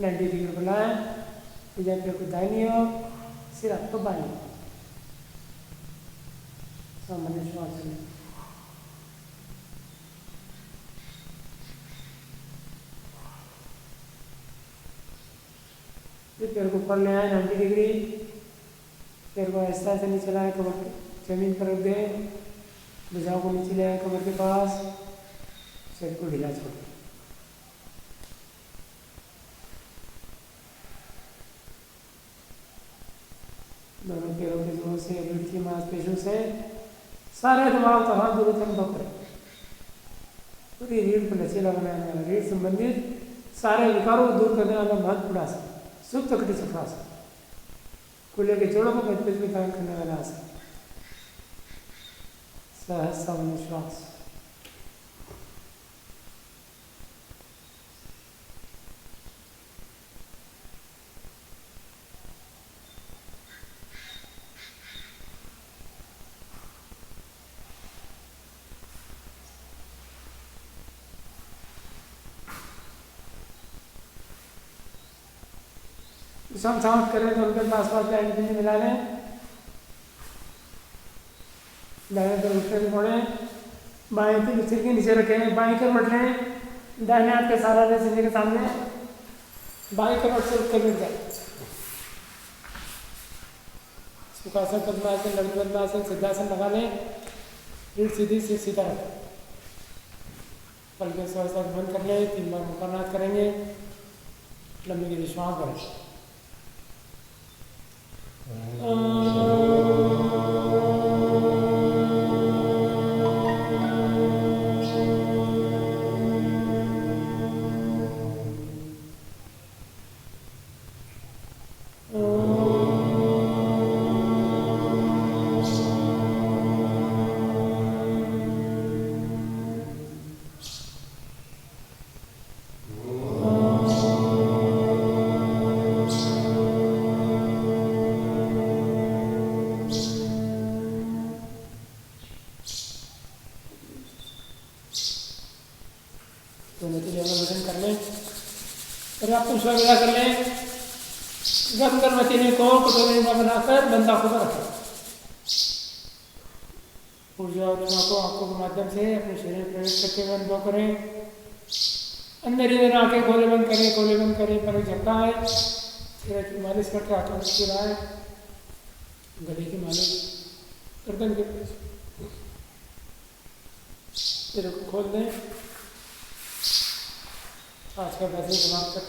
90 डिग्री बनाएं, फिर जाए पैर को दाहिनी ओर, सिर आपको बाईं ओर, सामान्य श्वास चलें। फिर पैर को ऊपर ले आए, 90 डिग्री, पैर को ऐसा ऐसे नीचे लाएं, कमर जमीन पर रख दें, भुजाओं को नीचे ले आए कमर के पास, शरीर को ढीला छोड़ दें। दोनों पैरों के जोर से रीढ़ की मांसपेशियों से सारे दबाव तनाव दूर अनुभव करें। पूरी रीढ़ को लचीला बनाने वाला, रीढ़ संबंधित सारे विकारों को दूर करने वाला महत्वपूर्ण आसन सुप्त कटी चक्रासन। कूल्हे के जोड़ों को मजबूत में काम करने वाला आसन सहज सामान्य श्वास। हम समाप्त करें तो उनके पास पैंट पिंडी मिला लें, दाहिने पर उठने को मोड़ें, बाएं तीन सिर के नीचे रखें, बाएं करवट लें, दाहिने हाथ का सहारा लें सीने के सामने, बाएं करवट से उठकर मिल जाए। सुखासन, पद्मासन, लघु पद्मासन, सिद्धासन लगा लें, रीढ़ सीधी, सिर सीधा रखें, पलकें स्वास्थ्य बंद कर लें, 3 बार मुक्कानाथ करेंगे, लंबी की श्वास भरें। दोनों की जगह वजन कर लें। फिर आप दूसरा विदा कर लें। गर्म मशीने को कटोरे में बनाकर बंद आंखों पर रखें। ऊर्जा और दिमाग को आंखों के माध्यम से अपने शरीर में प्रवेश करके बंद करें। अंदर ही अंदर आंखें खोले बंद करें। पर झपका है, सिर की मालिश करके हाथों में की रहा है, गले की मालिश, गर्दन के सिर को खोल दें। आज का वैसे समाप्त कर